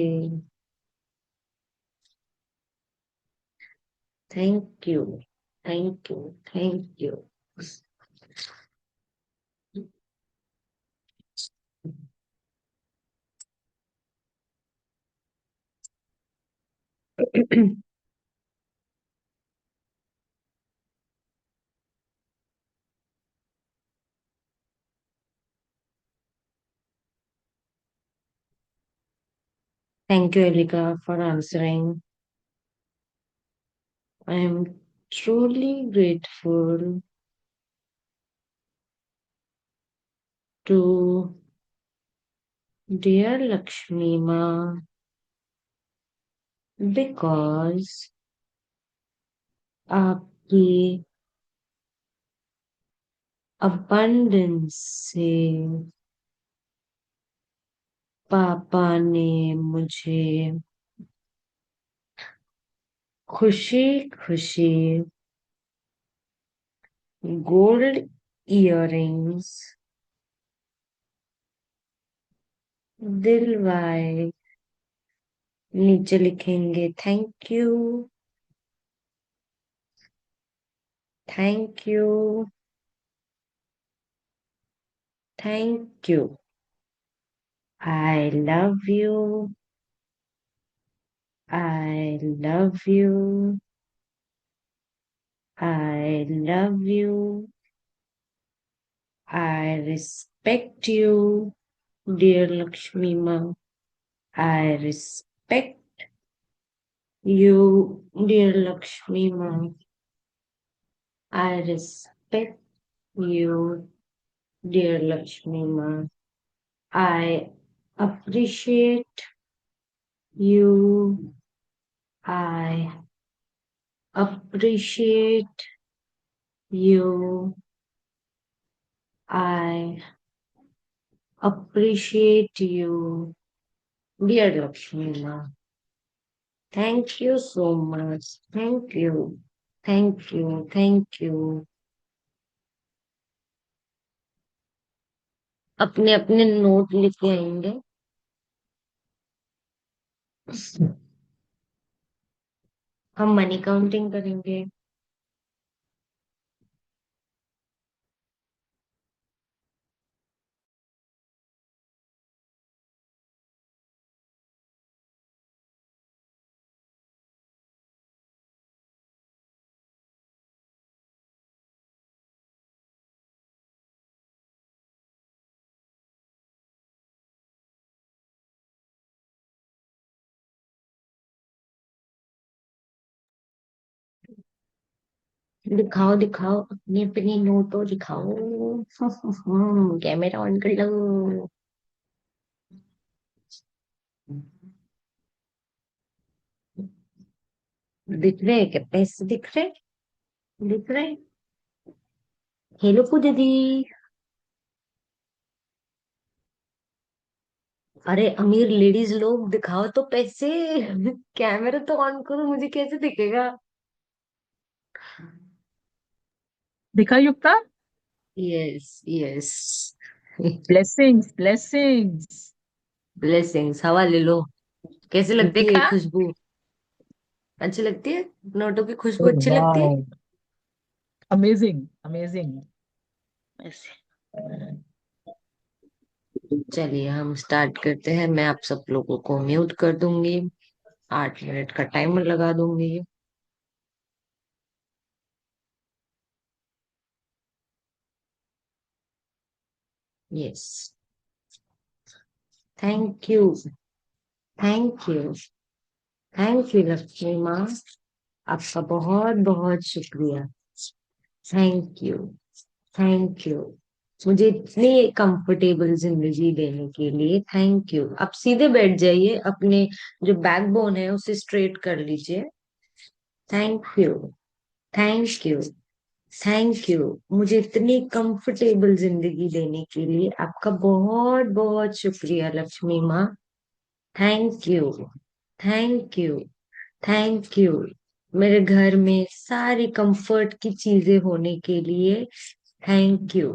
Thank you, thank you, thank you. Thank you, Elika, for answering. I am truly grateful to dear Lakshmi Ma because आपकी abundance से पापा ने मुझे खुशी खुशी गोल्ड इयररिंग्स दिलवाए। नीचे लिखेंगे thank you, thank you, thank you, I love you, I love you, I love you, I respect you dear Lakshmi माँ, I respect you dear Lakshmi माँ, I respect you dear Lakshmi Ma. I appreciate you. I appreciate you. I appreciate you, dear Lakshmi Ma. Thank you so much. Thank you. Thank you. Thank you. अपने अपने note लेके आएंगे। हम money counting करेंगे। दिखाओ दिखाओ अपने अपने नोटो दिखाओ। कैमरा ऑन कर लो। दिख रहे हैं क्या पैसे? दिख रहे? दिख रहे? हेलो को दीदी। अरे अमीर लेडीज लोग दिखाओ तो पैसे। कैमरा तो ऑन करो, मुझे कैसे दिखेगा? दिखा Yukta? Yes yes. Blessings blessings. Blessings. हवा ले लो। कैसे लगती है देखा? खुशबू? अच्छी लगती है? नोटों की खुशबू ओह अच्छी लगती है? Wow, amazing amazing. ऐसे। चलिए हम स्टार्ट करते हैं। मैं आप सब लोगों को म्यूट कर दूंगी। 8 मिनट का टाइमर लगा दूंगी। Yes. Thank you. Thank you. Thank you Lakshmi माँ। आपका बहुत बहुत शुक्रिया। Thank you. Thank you. मुझे इतनी कंफर्टेबल जिंदगी देने के लिए थैंक यू। आप सीधे बैठ जाइए, अपने जो बैकबोन है उसे स्ट्रेट कर लीजिए। Thank you. Thank you. Thank you. मुझे इतनी कंफर्टेबल जिंदगी देने के लिए आपका बहुत बहुत शुक्रिया लक्ष्मी माँ। Thank you. Thank you. Thank you. मेरे घर में सारी कंफर्ट की चीजें होने के लिए thank you.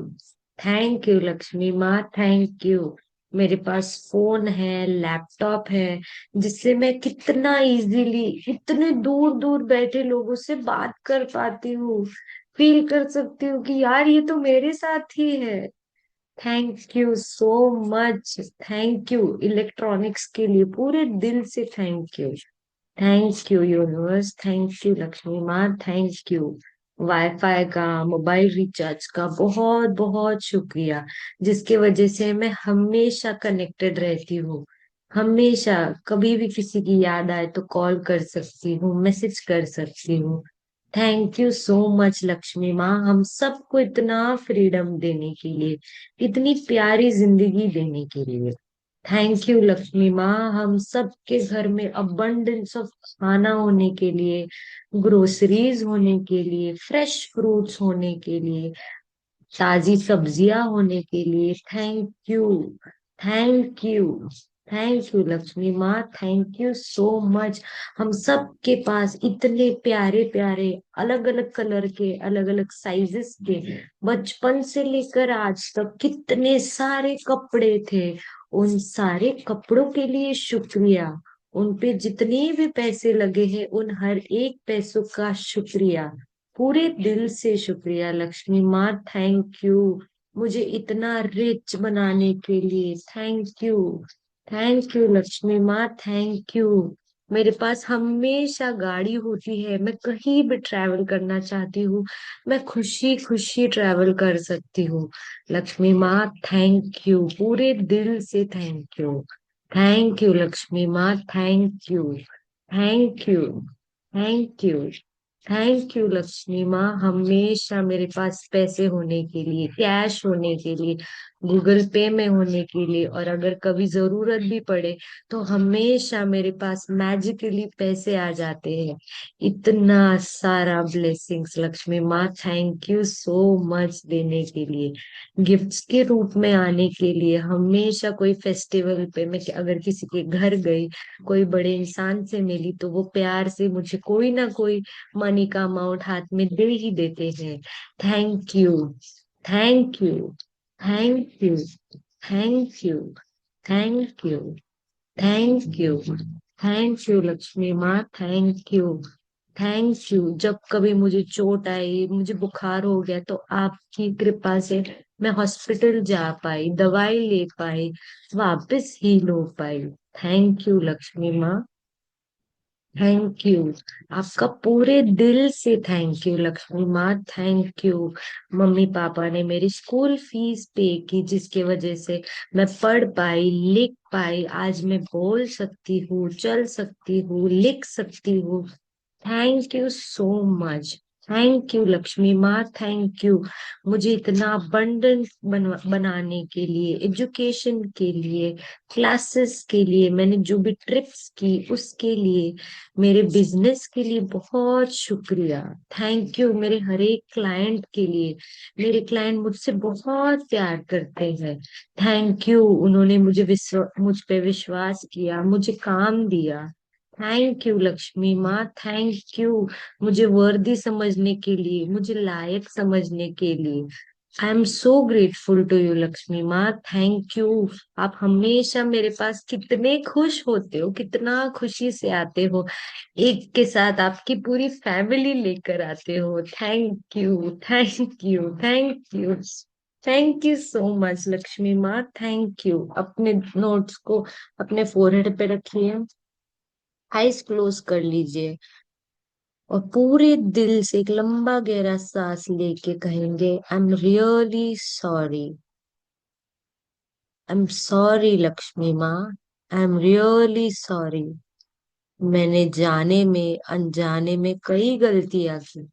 Thank you Lakshmi माँ। Thank you. मेरे पास फोन है, लैपटॉप है, जिससे मैं कितना इजीली इतने दूर दूर बैठे लोगों से बात कर पाती हूँ। फील कर सकती हूँ कि यार ये तो मेरे साथ ही है। Thank you so much. Thank you electronics के लिए पूरे दिल से thank you. Thank you universe. Thank you Lakshmi माँ। थैंक यू वाईफाई का, मोबाइल रिचार्ज का बहुत बहुत शुक्रिया, जिसके वजह से मैं हमेशा कनेक्टेड रहती हूँ। हमेशा कभी भी किसी की याद आए तो कॉल कर सकती हूँ, मैसेज कर सकती हूँ। Thank you so much Lakshmi माँ, हम सबको इतना फ्रीडम देने के लिए, इतनी प्यारी जिंदगी देने के लिए। थैंक यू लक्ष्मी माँ, हम सबके घर में अबंडेंस ऑफ खाना होने के लिए, ग्रोसरीज होने के लिए, फ्रेश फ्रूट्स होने के लिए, ताजी सब्जियां होने के लिए। Thank you. Thank you. Thank you Lakshmi माँ। Thank you so much. हम सब के पास इतने प्यारे प्यारे अलग अलग कलर के, अलग अलग साइजेस के, बचपन से लेकर आज तक कितने सारे कपड़े थे। उन सारे कपड़ों के लिए शुक्रिया। उन पे जितने भी पैसे लगे हैं उन हर एक पैसों का शुक्रिया। पूरे दिल से शुक्रिया लक्ष्मी माँ। Thank you. मुझे इतना रिच बनाने के लिए thank you. Thank you Lakshmi माँ। Thank you. मेरे पास हमेशा गाड़ी होती है, मैं कहीं भी ट्रैवल करना चाहती हूँ, मैं खुशी खुशी ट्रैवल कर सकती हूँ। लक्ष्मी माँ थैंक यू, पूरे दिल से thank you. Thank you Lakshmi माँ। Thank you. Thank you. Thank you. Thank you Lakshmi माँ, हमेशा मेरे पास पैसे होने के लिए, कैश होने के लिए, गूगल पे में होने के लिए, और अगर कभी जरूरत भी पड़े तो हमेशा मेरे पास मैजिकली पैसे आ जाते हैं। इतना सारा ब्लेसिंग्स लक्ष्मी माँ, थैंक यू सो मच देने के लिए, गिफ्ट्स के रूप में आने के लिए। हमेशा कोई फेस्टिवल पे मैं अगर किसी के घर गई, कोई बड़े इंसान से मिली, तो वो प्यार से मुझे कोई ना कोई मनी का अमाउंट हाथ में दे ही देते हैं। Thank you. Thank you. Thank you. Thank you. Thank you. Thank you. Thank you Lakshmi माँ। Thank you. Thank you. जब कभी मुझे चोट आई, मुझे बुखार हो गया, तो आपकी कृपा से मैं हॉस्पिटल जा पाई, दवाई ले पाई, वापस हील हो पाई। थैंक यू लक्ष्मी माँ। Thank you. आपका पूरे दिल से थैंक यू लक्ष्मी माँ। Thank you. मम्मी पापा ने मेरी स्कूल फीस पे की, जिसके वजह से मैं पढ़ पाई, लिख पाई, आज मैं बोल सकती हूँ, चल सकती हूँ, लिख सकती हूँ। Thank you so much. Thank you Lakshmi माँ, थैंक यू मुझे इतना अबंडेंस बनाने के लिए, एजुकेशन के लिए, क्लासेस के लिए, मैंने जो भी ट्रिप्स की उसके लिए, मेरे बिजनेस के लिए बहुत शुक्रिया। थैंक यू मेरे हर एक क्लाइंट के लिए। मेरे क्लाइंट मुझसे बहुत प्यार करते हैं। थैंक यू, उन्होंने मुझ पे विश्वास किया, मुझे काम दिया। थैंक यू लक्ष्मी माँ, थैंक यू मुझे वर्दी समझने के लिए, मुझे लायक समझने के लिए। I am so grateful to you Lakshmi माँ, थैंक यू। आप हमेशा मेरे पास कितने खुश होते हो, कितना खुशी से आते हो, एक के साथ आपकी पूरी फैमिली लेकर आते हो। Thank you, thank you, thank you, thank you so much Lakshmi माँ, थैंक यू। अपने नोट्स को अपने फोरहेड पे रखिए, आईज क्लोज कर लीजिए और पूरे दिल से एक लंबा गहरा सांस लेके कहेंगे, आई am really sorry. I am sorry Lakshmi माँ, आई एम रियली सॉरी। मैंने जाने में अनजाने में कई गलतियां की,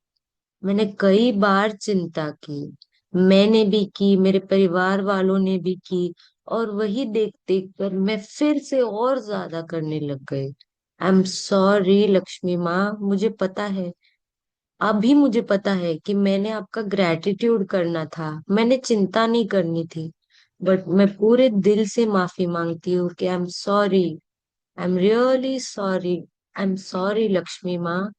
मैंने कई बार चिंता की, मैंने भी की, मेरे परिवार वालों ने भी की, और वही देख देख कर मैं फिर से और ज्यादा करने लग गई। आई एम सॉरी लक्ष्मी माँ, मुझे पता है, अभी मुझे पता है कि मैंने आपका ग्रेटिट्यूड करना था, मैंने चिंता नहीं करनी थी। बट मैं पूरे दिल से माफी मांगती हूँ कि आई am sorry, I am really sorry. I am sorry Lakshmi माँ।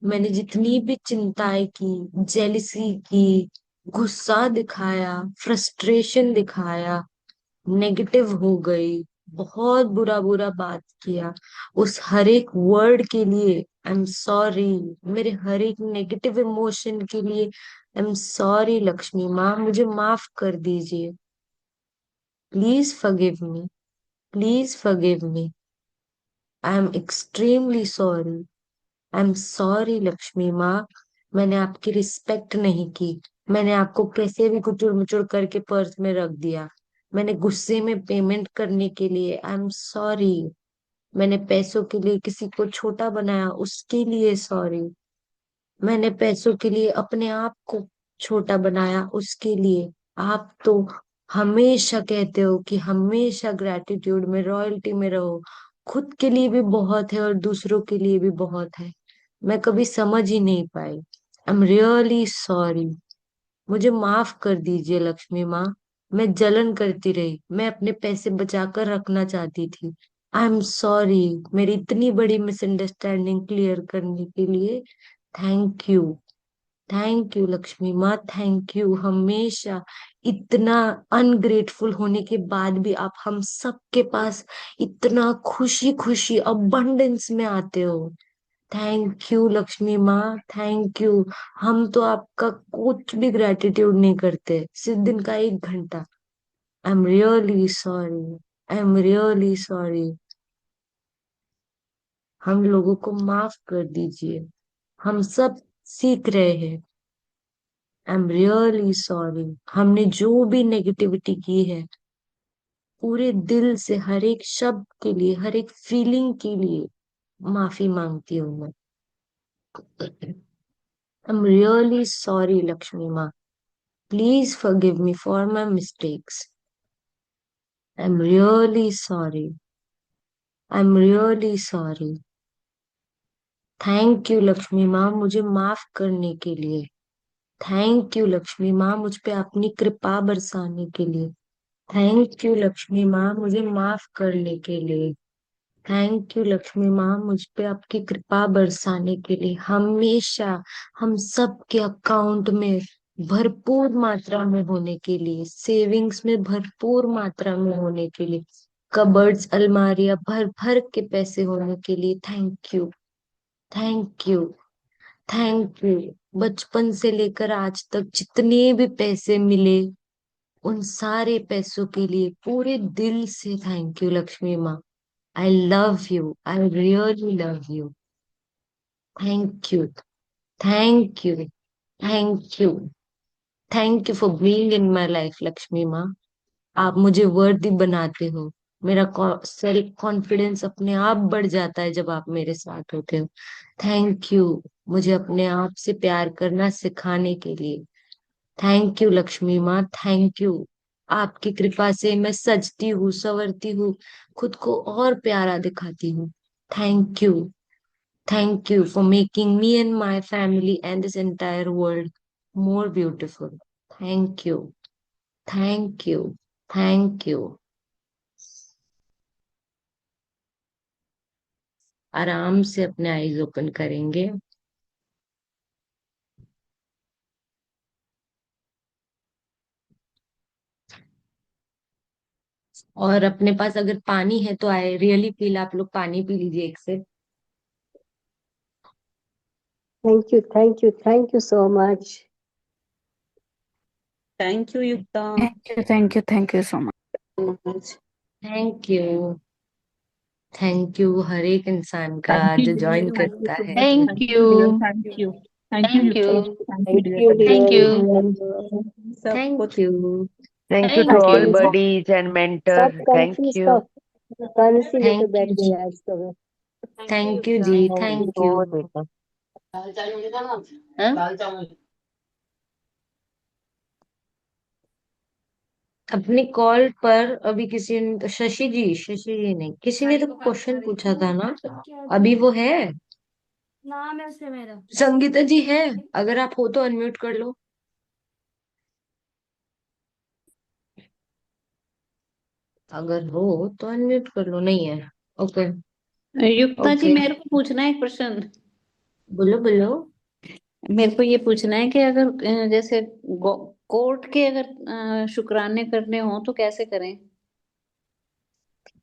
मैंने जितनी भी चिंताएं की, जेलिसी की, गुस्सा दिखाया, फ्रस्ट्रेशन दिखाया, नेगेटिव हो गई, बहुत बुरा बुरा बात किया, उस हर एक वर्ड के लिए आई एम सॉरी। मेरे हर एक नेगेटिव इमोशन के लिए आई एम सॉरी लक्ष्मी माँ, मुझे माफ कर दीजिए। Please forgive me, please forgive me. I am extremely sorry. I am sorry Lakshmi माँ। मैंने आपकी रिस्पेक्ट नहीं की, मैंने आपको कैसे भी कुचुर मुचुर करके पर्स में रख दिया, मैंने गुस्से में पेमेंट करने के लिए आई एम सॉरी, मैंने पैसों के लिए किसी को छोटा बनाया उसके लिए सॉरी, मैंने पैसों के लिए अपने आप को छोटा बनाया उसके लिए। आप तो हमेशा कहते हो कि हमेशा ग्रेटिट्यूड में, रॉयल्टी में रहो, खुद के लिए भी बहुत है और दूसरों के लिए भी बहुत है। मैं कभी समझ ही नहीं पाई। I am really sorry. मुझे माफ कर दीजिए लक्ष्मी माँ। मैं जलन करती रही, मैं अपने पैसे बचा कर रखना चाहती थी। आई एम सॉरी। मेरी इतनी बड़ी मिसअंडरस्टैंडिंग क्लियर करने के लिए thank you. Thank you Lakshmi माँ, थैंक यू। हमेशा इतना अनग्रेटफुल होने के बाद भी आप हम सबके पास इतना खुशी खुशी अबंडेंस में आते हो। थैंक यू लक्ष्मी माँ, थैंक यू। हम तो आपका कुछ भी ग्रेटिट्यूड नहीं करते, सिर्फ दिन का 1 घंटा। आई am really sorry, I am really sorry. हम लोगों को माफ कर दीजिए, हम सब सीख रहे हैं। आई एम रियली सॉरी। हमने जो भी नेगेटिविटी की है, पूरे दिल से हर एक शब्द के लिए, हर एक फीलिंग के लिए माफी मांगती हूँ मैं। I am really sorry Lakshmi माँ। Please forgive me for my mistakes. I'm really sorry. I'm really sorry. Thank you Lakshmi माँ मुझे माफ करने के लिए। थैंक यू लक्ष्मी माँ मुझ पे अपनी कृपा बरसाने के लिए। थैंक यू लक्ष्मी माँ मुझे माफ करने के लिए। थैंक यू लक्ष्मी माँ मुझ पे आपकी कृपा बरसाने के लिए। हमेशा हम सब के अकाउंट में भरपूर मात्रा में होने के लिए, सेविंग्स में भरपूर मात्रा में होने के लिए, कबर्ड्स अलमारियां भर भर के पैसे होने के लिए thank you, thank you, thank you. बचपन से लेकर आज तक जितने भी पैसे मिले, उन सारे पैसों के लिए पूरे दिल से थैंक यू लक्ष्मी माँ। I love you. I really love you. Thank you. Thank you. Thank you. Thank you for being in my life, Lakshmi माँ। आप मुझे वर्दी बनाते हो, मेरा सेल्फ कॉन्फिडेंस अपने आप बढ़ जाता है जब आप मेरे साथ होते हो। थैंक यू मुझे अपने आप से प्यार करना सिखाने के लिए। थैंक यू लक्ष्मी माँ, थैंक यू। आपकी कृपा से मैं सजती हूँ, संवरती हूँ, खुद को और प्यारा दिखाती हूँ। Thank you, thank you for making me and my family and this entire world more beautiful. Thank you, thank you, thank you. आराम से अपने आईज ओपन करेंगे। और अपने पास अगर पानी है तो आई रियली फील आप लोग पानी पी लीजिए एक से। Thank you, thank you, thank you so much. Thank you Yukta. Thank you so much. Thank you, thank यू हर एक इंसान का थैंक जो यू ज्वाइन डियर, करता है। Thank thank you. You dear, thank you, thank you thank Yukta, you. Thank you Thank dear, you, thank dear. You. सब thank कुछ you, thank you to thank all you. Confuse buddies and सब mentor, thank confuse you. था, कौन लेके thank बैठ you गए जी, आज तो। Thank you ji, thank you. वो देखो, हाँ? अपनी कॉल पर अभी किसी ने, शशि जी नहीं, किसी ने तो क्वेश्चन पूछा था ना, अभी वो है। नाम है उससे मेरा। संगीता जी है, अगर आप हो तो अनम्यूट कर लो। अगर हो तो अनम्यूट कर लो, नहीं है। ओके, युक्ता जी, ओके, मेरे को पूछना है एक प्रश्न। बोलो बोलो। मेरे को ये पूछना है कि अगर जैसे कोर्ट के अगर शुक्राने करने हो तो कैसे करें?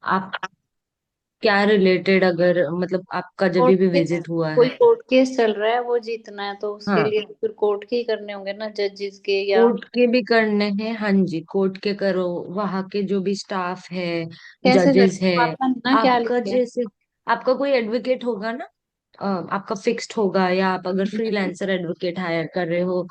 आप क्या रिलेटेड, अगर मतलब आपका जब कोर्ट भी केस, विजिट हुआ कोई है। कोर्ट केस चल रहा है, वो जीतना है तो उसके हाँ, लिए तो फिर कोर्ट के ही करने होंगे ना, जजेस के या कोर्ट के भी करने हैं, हाँ जी, कोर्ट के करो। वहां के जो भी स्टाफ है, कैसे करें? जजेस है, पापा ने ना क्या आपका लिखे? जैसे, आपका कोई एडवोकेट होगा ना, आपका फिक्स्ड होगा, या आप अगर फ्रीलांसर एडवोकेट हायर कर रहे हो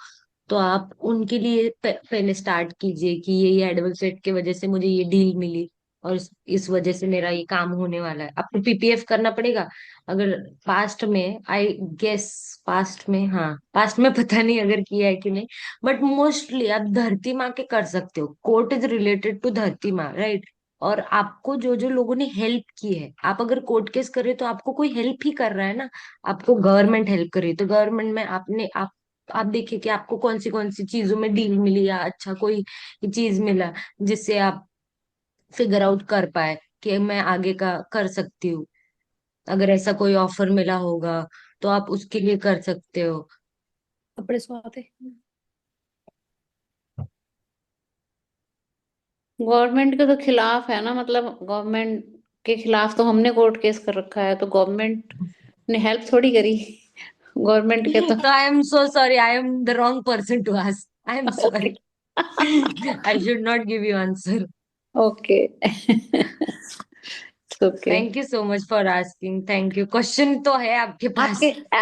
तो आप उनके लिए पहले स्टार्ट कीजिए कि ये एडवोकेट की वजह से मुझे ये डील मिली, और इस वजह से मेरा ये काम होने वाला है। आपको पीपीएफ करना पड़ेगा। अगर पास्ट में, आई गेस पास्ट में, हाँ पास्ट में पता नहीं अगर किया है कि नहीं, बट मोस्टली आप धरती माँ के कर सकते हो। कोर्ट इज रिलेटेड टू धरती माँ, राइट। और आपको जो जो लोगों ने हेल्प की है, आप अगर कोर्ट केस कर रहे हो तो आपको कोई हेल्प ही कर रहा है ना। आपको गवर्नमेंट हेल्प कर रही है, तो गवर्नमेंट में आपने आप देखिए कि आपको कौन सी चीजों में डील मिली, या अच्छा कोई चीज मिला जिससे आप फिगर आउट कर पाए कि मैं आगे का कर सकती हूँ। अगर ऐसा कोई ऑफर मिला होगा तो आप उसके लिए कर सकते हो। कपड़े स्वाते गवर्नमेंट के तो खिलाफ है ना, मतलब गवर्नमेंट के खिलाफ तो हमने कोर्ट केस कर रखा है, तो गवर्नमेंट ने हेल्प थोड़ी करी गवर्नमेंट के तो। तो I am so sorry, I am the wrong person to ask, I am sorry. I should not give you answer. Okay okay. Thank you so much for asking, thank you. Question तो है आपके पास? आपके